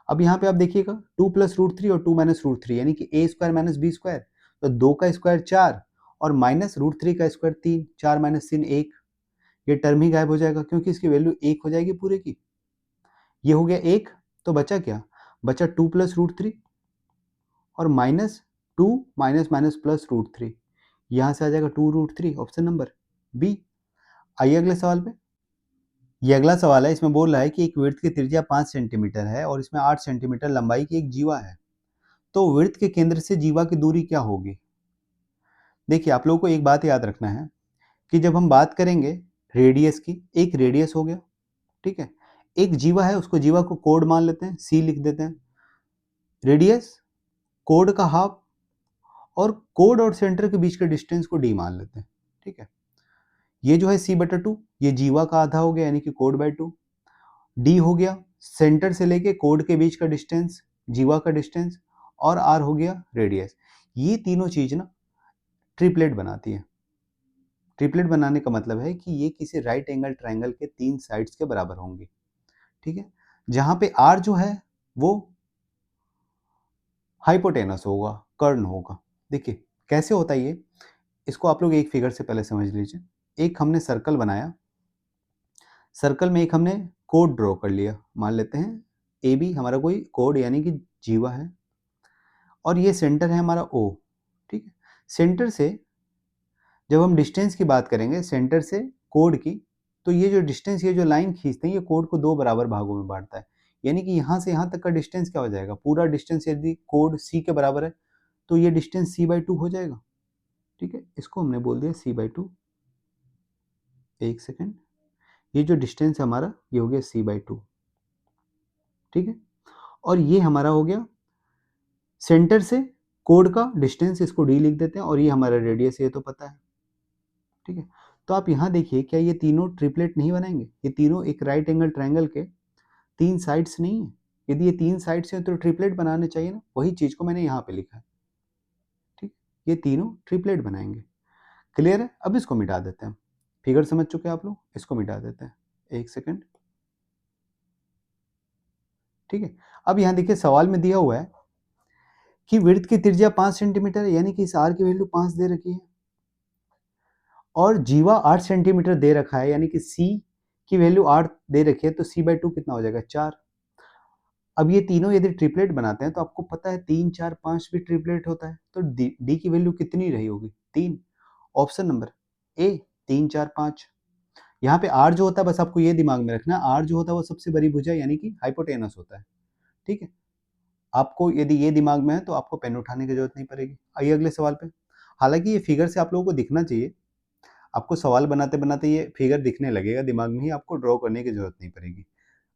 S1: अब यहाँ पे आप देखिएगा 2 प्लस रूट थ्री और 2 माइनस रूट थ्री यानी कि ए स्क्वायर माइनस बी स्क्वायर, तो 2 का स्क्वायर 4 और माइनस रूट थ्री का स्क्वायर 3, 4 माइनस 3 1, ये टर्म ही गायब हो जाएगा क्योंकि इसकी वैल्यू 1 हो जाएगी पूरे की। ये हो गया 1, तो बचा क्या? बचा 2 प्लस रूट थ्री और minus 2 minus minus plus root three, यहाँ से आ जाएगा 2 root three, option number B. आइए अगले सवाल पे। ये अगला सवाल है, इसमें बोल रहा है कि एक वृत्त की त्रिज्या 5 सेंटीमीटर है और इसमें 8 सेंटीमीटर लंबाई की एक जीवा है, तो वृत्त के केंद्र से जीवा की दूरी क्या होगी? देखिए आप लोगों को एक बात याद रखना है कि जब हम बात करेंगे रेडियस की, एक रेडियस हो गया, ठीक है, एक जीवा है, उसको जीवा को कोड मान लेते हैं, सी लिख देते हैं, रेडियस कोड का हाफ और कोड और सेंटर के बीच के डिस्टेंस को डी मान लेते हैं, ठीक है। ये जो है सी बटा टू, ये जीवा का आधा हो गया यानी कि कोड बाय टू, डी हो गया सेंटर से लेके कोड के बीच का डिस्टेंस, जीवा का डिस्टेंस, और आर हो गया रेडियस। ये तीनों चीज ना ट्रिपलेट बनाती है। ट्रिपलेट बनाने का मतलब है कि ये किसी राइट एंगल ट्रायंगल के 3 साइड्स के बराबर होंगी, ठीक है, जहां पे आर जो है वो हाइपोटेनस होगा, कर्ण होगा। देखिए कैसे होता है ये, इसको आप लोग एक फिगर से पहले समझ लीजिए। एक हमने सर्कल बनाया, सर्कल में एक हमने कोड ड्रॉ कर लिया, मान लेते हैं ए बी हमारा कोई कोड यानी कि जीवा है, और ये सेंटर है हमारा ओ, ठीक है। सेंटर से जब हम डिस्टेंस की बात करेंगे सेंटर से कोड की, तो ये जो डिस्टेंस, ये जो लाइन खींचते हैं, ये कोड को 2 बराबर भागों में बांटता है, यानी कि यहाँ से यहाँ तक का डिस्टेंस क्या हो जाएगा, पूरा डिस्टेंस यदि कोड सी के बराबर है तो ये डिस्टेंस सी बाई टू हो जाएगा, ठीक है। इसको हमने बोल दिया सी बाई टू, एक सेकेंड, ये जो डिस्टेंस है हमारा ये हो गया सी बाई टू, ठीक है। और ये हमारा हो गया सेंटर से कोड का डिस्टेंस, इसको डी लिख देते हैं, और ये हमारा रेडियस, ये तो पता है, ठीक है। तो आप यहाँ देखिए, क्या ये तीनों ट्रिपलेट नहीं बनाएंगे? ये तीनों एक राइट एंगल ट्रायंगल के 3 साइड्स नहीं है? यदि ये 3 साइड्स हैं तो ट्रिपलेट बनाने चाहिए ना, वही चीज को मैंने यहाँ पे लिखा है, ठीक। ये तीनों ट्रिपलेट बनाएंगे। क्लियर है? अब इसको मिटा देते हैं, फिगर समझ चुके हैं आप लोग, इसको मिटा देते हैं, एक सेकेंड, ठीक है। अब यहाँ देखिए सवाल में दिया हुआ है कि वृत्त की त्रिज्या 5 सेंटीमीटर है, यानी कि इस आर की वैल्यू 5 दे रखी है, और जीवा 8 सेंटीमीटर दे रखा है, यानी कि सी की वैल्यू 8 दे रखी है, तो सी बाई टू कितना हो जाएगा, 4। अब ये तीनों यदि ट्रिपलेट बनाते हैं तो आपको पता है 3 4 5 भी ट्रिपलेट होता है, तो डी की वैल्यू कितनी रही होगी, 3, ऑप्शन नंबर ए, 3 4 5। यहाँ पे आर जो होता है, बस आपको ये दिमाग में रखना है, आर जो होता है वो सबसे बड़ी भुजा यानी कि हाइपोटेनस होता है, ठीक है। आपको यदि ये दिमाग में है तो आपको पेन उठाने की जरूरत नहीं पड़ेगी। आइए अगले सवाल पे। हालांकि ये फिगर से आप लोगों को दिखना चाहिए, आपको सवाल बनाते बनाते ये फिगर दिखने लगेगा दिमाग में ही, आपको ड्रॉ करने की जरूरत नहीं पड़ेगी।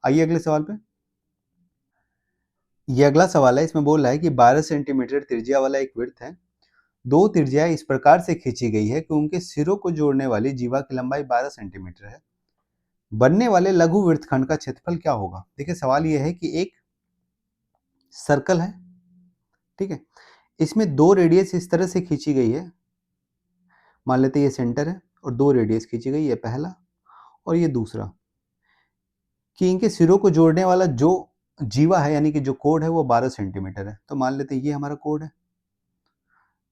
S1: आइए अगले सवाल पे। ये अगला सवाल है, इसमें बोल रहा है कि 12 सेंटीमीटर त्रिज्या वाला एक वृत्त है, दो त्रिज्याएं इस प्रकार से खींची गई है कि उनके सिरों को जोड़ने वाली जीवा की लंबाई 12 सेंटीमीटर है, बनने वाले लघु वृत्तखंड का क्षेत्रफल क्या होगा? देखिए सवाल यह है कि एक सर्कल है, ठीक है, इसमें दो रेडियस इस तरह से खींची गई है, मान लेते हैं ये सेंटर है और दो रेडियस खींची गई है, पहला और ये दूसरा, कि इनके सिरों को जोड़ने वाला जो जीवा है यानी कि जो कोड है वो 12 सेंटीमीटर है, तो मान लेते हैं ये हमारा कोड है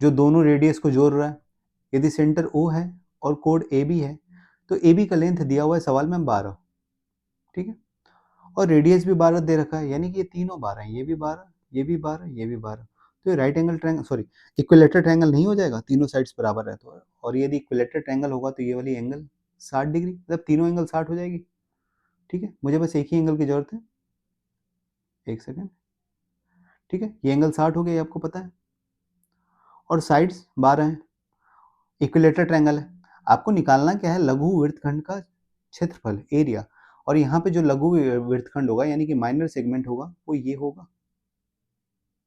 S1: जो दोनों रेडियस को जोड़ रहा है। यदि सेंटर ओ है और कोड ए बी है, तो ए बी का लेंथ दिया हुआ है सवाल में 12, ठीक है, और रेडियस भी 12 दे रखा है, यानी कि ये तीनों 12 हैं, ये भी 12, ये भी 12, ये भी 12, तो ये right angle triangle, sorry equilateral triangle नहीं हो जाएगा, तीनों साइड्स बराबर है तो, और यदि इक्विलेटरल ट्रायंगल होगा तो ये वाली एंगल 60 डिग्री, मतलब तीनों एंगल 60 हो जाएगी, ठीक है। मुझे बस एक ही एंगल की जरूरत है, एक सेकेंड, ठीक है, ये एंगल 60 हो गया, ये आपको पता है, और साइड्स 12 हैं, इक्विलेटरल ट्रायंगल है। आपको निकालना क्या है, लघु वृत्तखंड का क्षेत्रफल, एरिया, और यहाँ पे जो लघु वृत्तखंड होगा यानी कि माइनर सेगमेंट होगा वो ये होगा,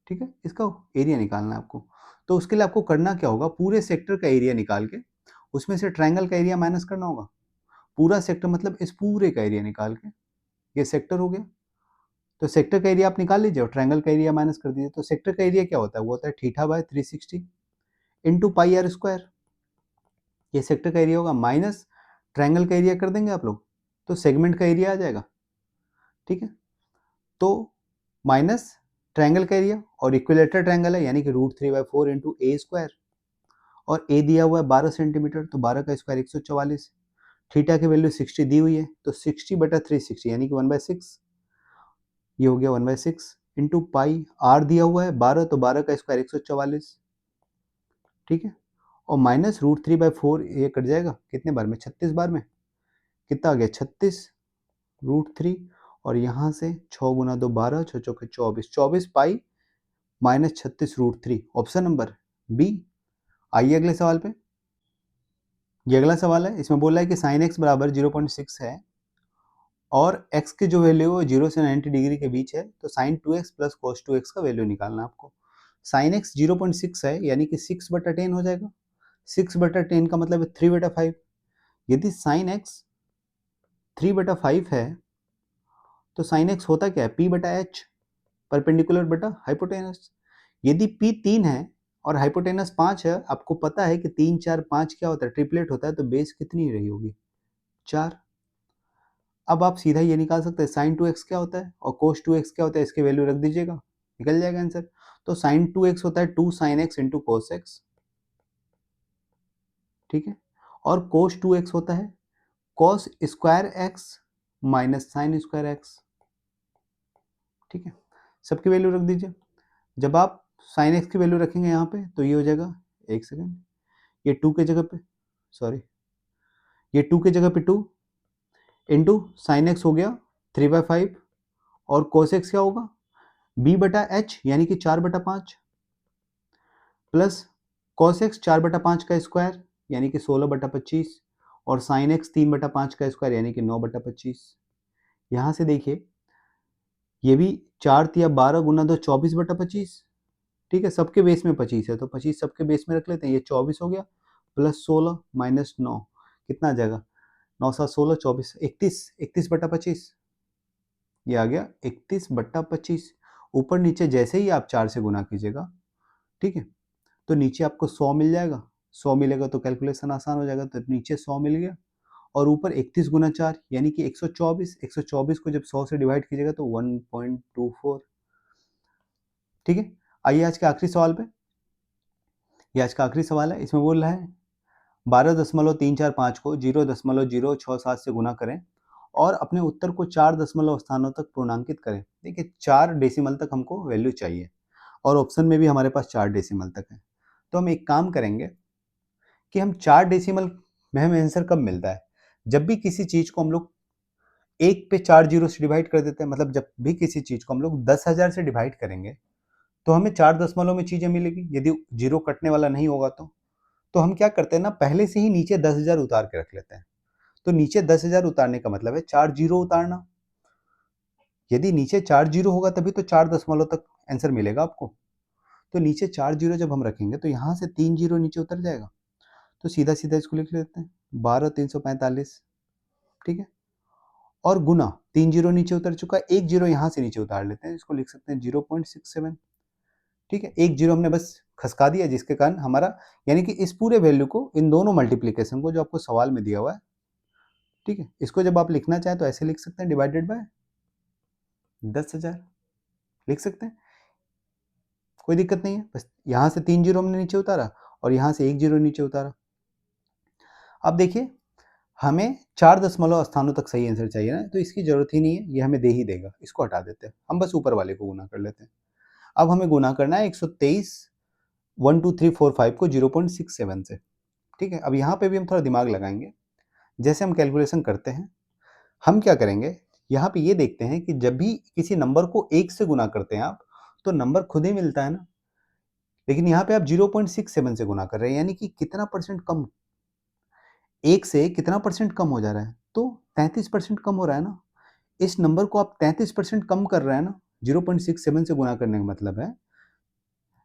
S1: ठीक है, इसका एरिया निकालना है आपको। तो उसके लिए आपको करना क्या होगा, पूरे सेक्टर का एरिया निकाल के उसमें से ट्रायंगल का एरिया माइनस करना होगा, पूरा सेक्टर मतलब इस पूरे का एरिया निकाल के, ये सेक्टर हो गया, तो सेक्टर का एरिया आप निकाल लीजिए और ट्रायंगल का एरिया माइनस कर दीजिए, तो सेक्टर का एरिया क्या होता है, वो होता है theta by 360 into pi r square, ये सेक्टर का एरिया होगा, माइनस ट्रायंगल का एरिया कर देंगे आप लोग तो सेगमेंट का एरिया आ जाएगा, ठीक है। तो माइनस ट्रायंगल का एरिया, और इक्विलेटरल ट्रायंगल है यानी कि √3/4 इंटू ए स्क्वायर, और ए दिया हुआ है 12 सेंटीमीटर, तो 12 का स्क्वायर 144, थीटा की वैल्यू 60 दी हुई है, तो 60/360 यानी कि 1/6, ये हो गया 1/6 इंटू पाई, आर दिया हुआ है 12, तो 12 का स्क्वायर 144, ठीक है, और माइनस √3/4, ये कट जाएगा कितने बार में, 36 बार में, कितना आ गया 36 √3, और यहाँ से 6 गुना 2 12, 6 चौके 24, 24 pi minus 36 √3, option number B. आइए अगले सवाल पे। ये अगला सवाल है, इसमें बोल रहा है कि साइन एक्स बराबर 0.6 है और x की जो वैल्यू है 0 से 90 डिग्री के बीच है, तो sign 2x plus cos 2x का वैल्यू निकालना है आपको। साइन x 0.6 है यानी कि 6/10 हो जाएगा, 6/10 का मतलब है 3/5। यदि साइन x 3/5 है तो साइन x होता क्या है, p/h, परपेंडिकुलर बटा हाइपोटेनस। यदि p 3 है और हाइपोटेनस 5 है, आपको पता है कि 3 4 5 क्या होता है, ट्रिपलेट होता है, तो बेस कितनी रही होगी, 4। अब आप सीधा ये निकाल सकते हैं साइन 2x क्या होता है और कोस 2x क्या होता है, इसकी वैल्यू रख दीजिएगा, निकल जाएगा आंसर। तो साइन 2x होता है 2 sin x into cos x, ठीक है, और कोस 2x होता है cos square x minus sine square x, ठीक है, सबकी वैल्यू रख दीजिए। जब आप साइन एक्स की वैल्यू रखेंगे यहाँ पे तो ये हो जाएगा, एक सेकेंड, ये 2 के जगह पे, सॉरी, ये 2 के जगह पे 2 इंटू साइन एक्स हो गया 3/5, और कोस एक्स क्या होगा, b/h यानी कि 4/5, प्लस कॉस एक्स 4/5 का स्क्वायर यानी कि 16/25, और साइन एक्स 3/5 का स्क्वायर यानी कि 9/25। यहाँ से देखिए ये भी 4 तिया 12 गुना 2 24/25, ठीक है, सबके बेस में 25 है तो 25 सबके बेस में रख लेते हैं, ये 24 हो गया, प्लस 16 माइनस 9, कितना आ जाएगा, 9 7 16 24 31, 31/25, ये आ गया 31/25। ऊपर नीचे जैसे ही आप 4 से गुना कीजिएगा, ठीक है, तो नीचे आपको 100 मिल जाएगा, 100 मिलेगा तो कैलकुलेशन आसान हो जाएगा, तो नीचे 100 मिल गया, और ऊपर 31 गुना 4 यानी कि 124, 124 को जब 100 से डिवाइड कीजिएगा तो 1.24, ठीक है। आइए आज के आखिरी सवाल पे। ये आज का आखिरी सवाल है, इसमें बोल रहा है 12.345 को 0.067 से गुना करें और अपने उत्तर को 4 दशमलव स्थानों तक पूर्णांकित करें। देखिए 4 डेसिमल तक हमको वैल्यू चाहिए और ऑप्शन में भी हमारे पास 4 डेसिमल तक है, तो हम एक काम करेंगे कि हम 4 डेसिमल में हमें आंसर कब मिलता है, जब भी किसी चीज को हम लोग 1 पे 4 जीरो से डिवाइड कर देते हैं, मतलब जब भी किसी चीज को हम लोग 10,000 से डिवाइड करेंगे तो हमें 4 दशमलव में चीजें मिलेगी, यदि जीरो कटने वाला नहीं होगा तो हम क्या करते हैं ना, पहले से ही नीचे 10,000 उतार के रख लेते हैं। तो नीचे 10,000 उतारने का मतलब है 4 जीरो उतारना, यदि नीचे 4 जीरो होगा तभी तो 4 दशमलव तक आंसर मिलेगा आपको। तो नीचे 4 जीरो जब हम रखेंगे तो यहाँ से 3 जीरो नीचे उतर जाएगा, तो सीधा सीधा इसको लिख लेते हैं 12,345, ठीक है, और गुना 3 जीरो नीचे उतर चुका है, 1 जीरो यहाँ से नीचे उतार लेते हैं, इसको लिख सकते हैं 0.67, ठीक है, 1 जीरो हमने बस खसका दिया जिसके कारण हमारा, यानी कि इस पूरे वैल्यू को, इन दोनों मल्टीप्लीकेशन को जो आपको सवाल में दिया हुआ है, ठीक है, इसको जब आप लिखना चाहें तो ऐसे लिख सकते हैं, डिवाइडेड बाय 10,000 लिख सकते हैं, कोई दिक्कत नहीं है। बस यहाँ से 3 जीरो हमने नीचे उतारा और यहाँ से 1 जीरो नीचे उतारा। अब देखिए हमें 4 दशमलव स्थानों तक सही आंसर चाहिए ना, तो इसकी जरूरत ही नहीं है, ये हमें दे ही देगा, इसको हटा देते हैं, हम बस ऊपर वाले को गुना कर लेते हैं। अब हमें गुना करना है 123 1 2 3 4 5 को 0.67 से, ठीक है। अब यहाँ पे भी हम थोड़ा दिमाग लगाएंगे, जैसे हम कैलकुलेशन करते हैं, हम क्या करेंगे, यहाँ पे ये देखते हैं कि जब भी किसी नंबर को 1 से गुना करते हैं आप, तो नंबर खुद ही मिलता है ना, लेकिन यहाँ पे आप 0.67 से गुना कर रहे हैं, यानी कि कितना परसेंट कम, 1 से कितना परसेंट कम हो जा रहा है, तो 33% कम हो रहा है ना। इस नंबर को आप 33% कम कर रहे हैं ना, 0.67 से गुना करने का मतलब है,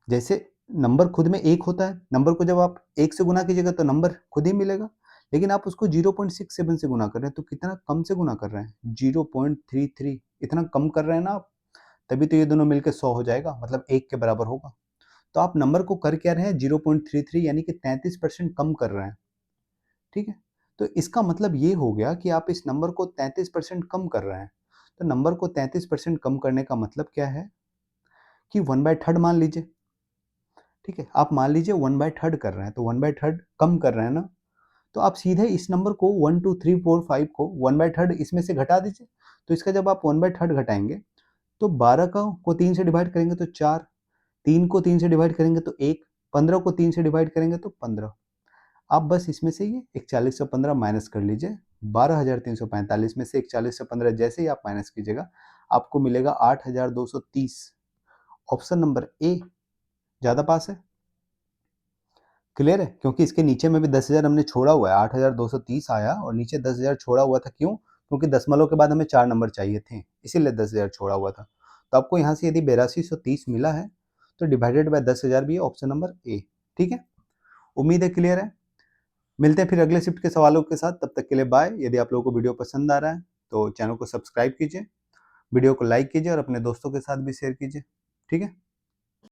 S1: जैसे नंबर खुद में 1 होता है, नंबर को जब आप 1 से गुना कीजिएगा तो नंबर खुद ही मिलेगा, लेकिन आप उसको 0.67 से गुना कर रहे हैं, तो कितना कम से गुना कर रहे हैं, 0.33, इतना कम कर रहे हैं ना आप, तभी तो ये दोनों मिलकर 100 हो जाएगा, मतलब 1 के बराबर होगा। तो आप नंबर को कर क्या रहे हैं, 0.33 यानी कि 33% कम कर रहे हैं, ठीक है। तो इसका मतलब ये हो गया कि आप इस नंबर को 33% कम कर रहे हैं, तो नंबर को 33% कम करने का मतलब क्या है कि 1/3 मान लीजिए। ठीक है, आप मान लीजिए 1/3 कर रहे हैं, तो 1/3 कम कर रहे हैं ना, तो आप सीधे इस नंबर को 1 2 3 4 5 को 1/3 इसमें से घटा दीजिए। तो इसका जब आप 1/3 घटाएंगे तो 12 को 3 से डिवाइड करेंगे तो 4, 3 को 3 से डिवाइड करेंगे तो 1, 15 को 3 से डिवाइड करेंगे तो 15। आप बस इसमें से ये 41 से 15 माइनस कर लीजिए। 12,345 में से 41 से 15 जैसे ही आप माइनस कीजिएगा, आपको मिलेगा 8,230। ऑप्शन नंबर ए ज़्यादा पास है। क्लियर है? क्योंकि इसके नीचे में भी 10,000 हमने छोड़ा हुआ है, 8,230 आया और नीचे 10,000 छोड़ा हुआ था। क्यों? क्योंकि दशमलव के बाद हमें 4 नंबर चाहिए थे, इसीलिए 10,000 छोड़ा हुआ था। तो आपको यहाँ से यदि 8230 मिला है तो डिवाइडेड बाय 10,000 भी है, ऑप्शन नंबर ए। ठीक है, उम्मीद है क्लियर है। मिलते हैं फिर अगले शिफ्ट के सवालों के साथ, तब तक के लिए बाय। यदि आप लोगों को वीडियो पसंद आ रहा है तो चैनल को सब्सक्राइब कीजिए, वीडियो को लाइक कीजिए और अपने दोस्तों के साथ भी शेयर कीजिए। ठीक है।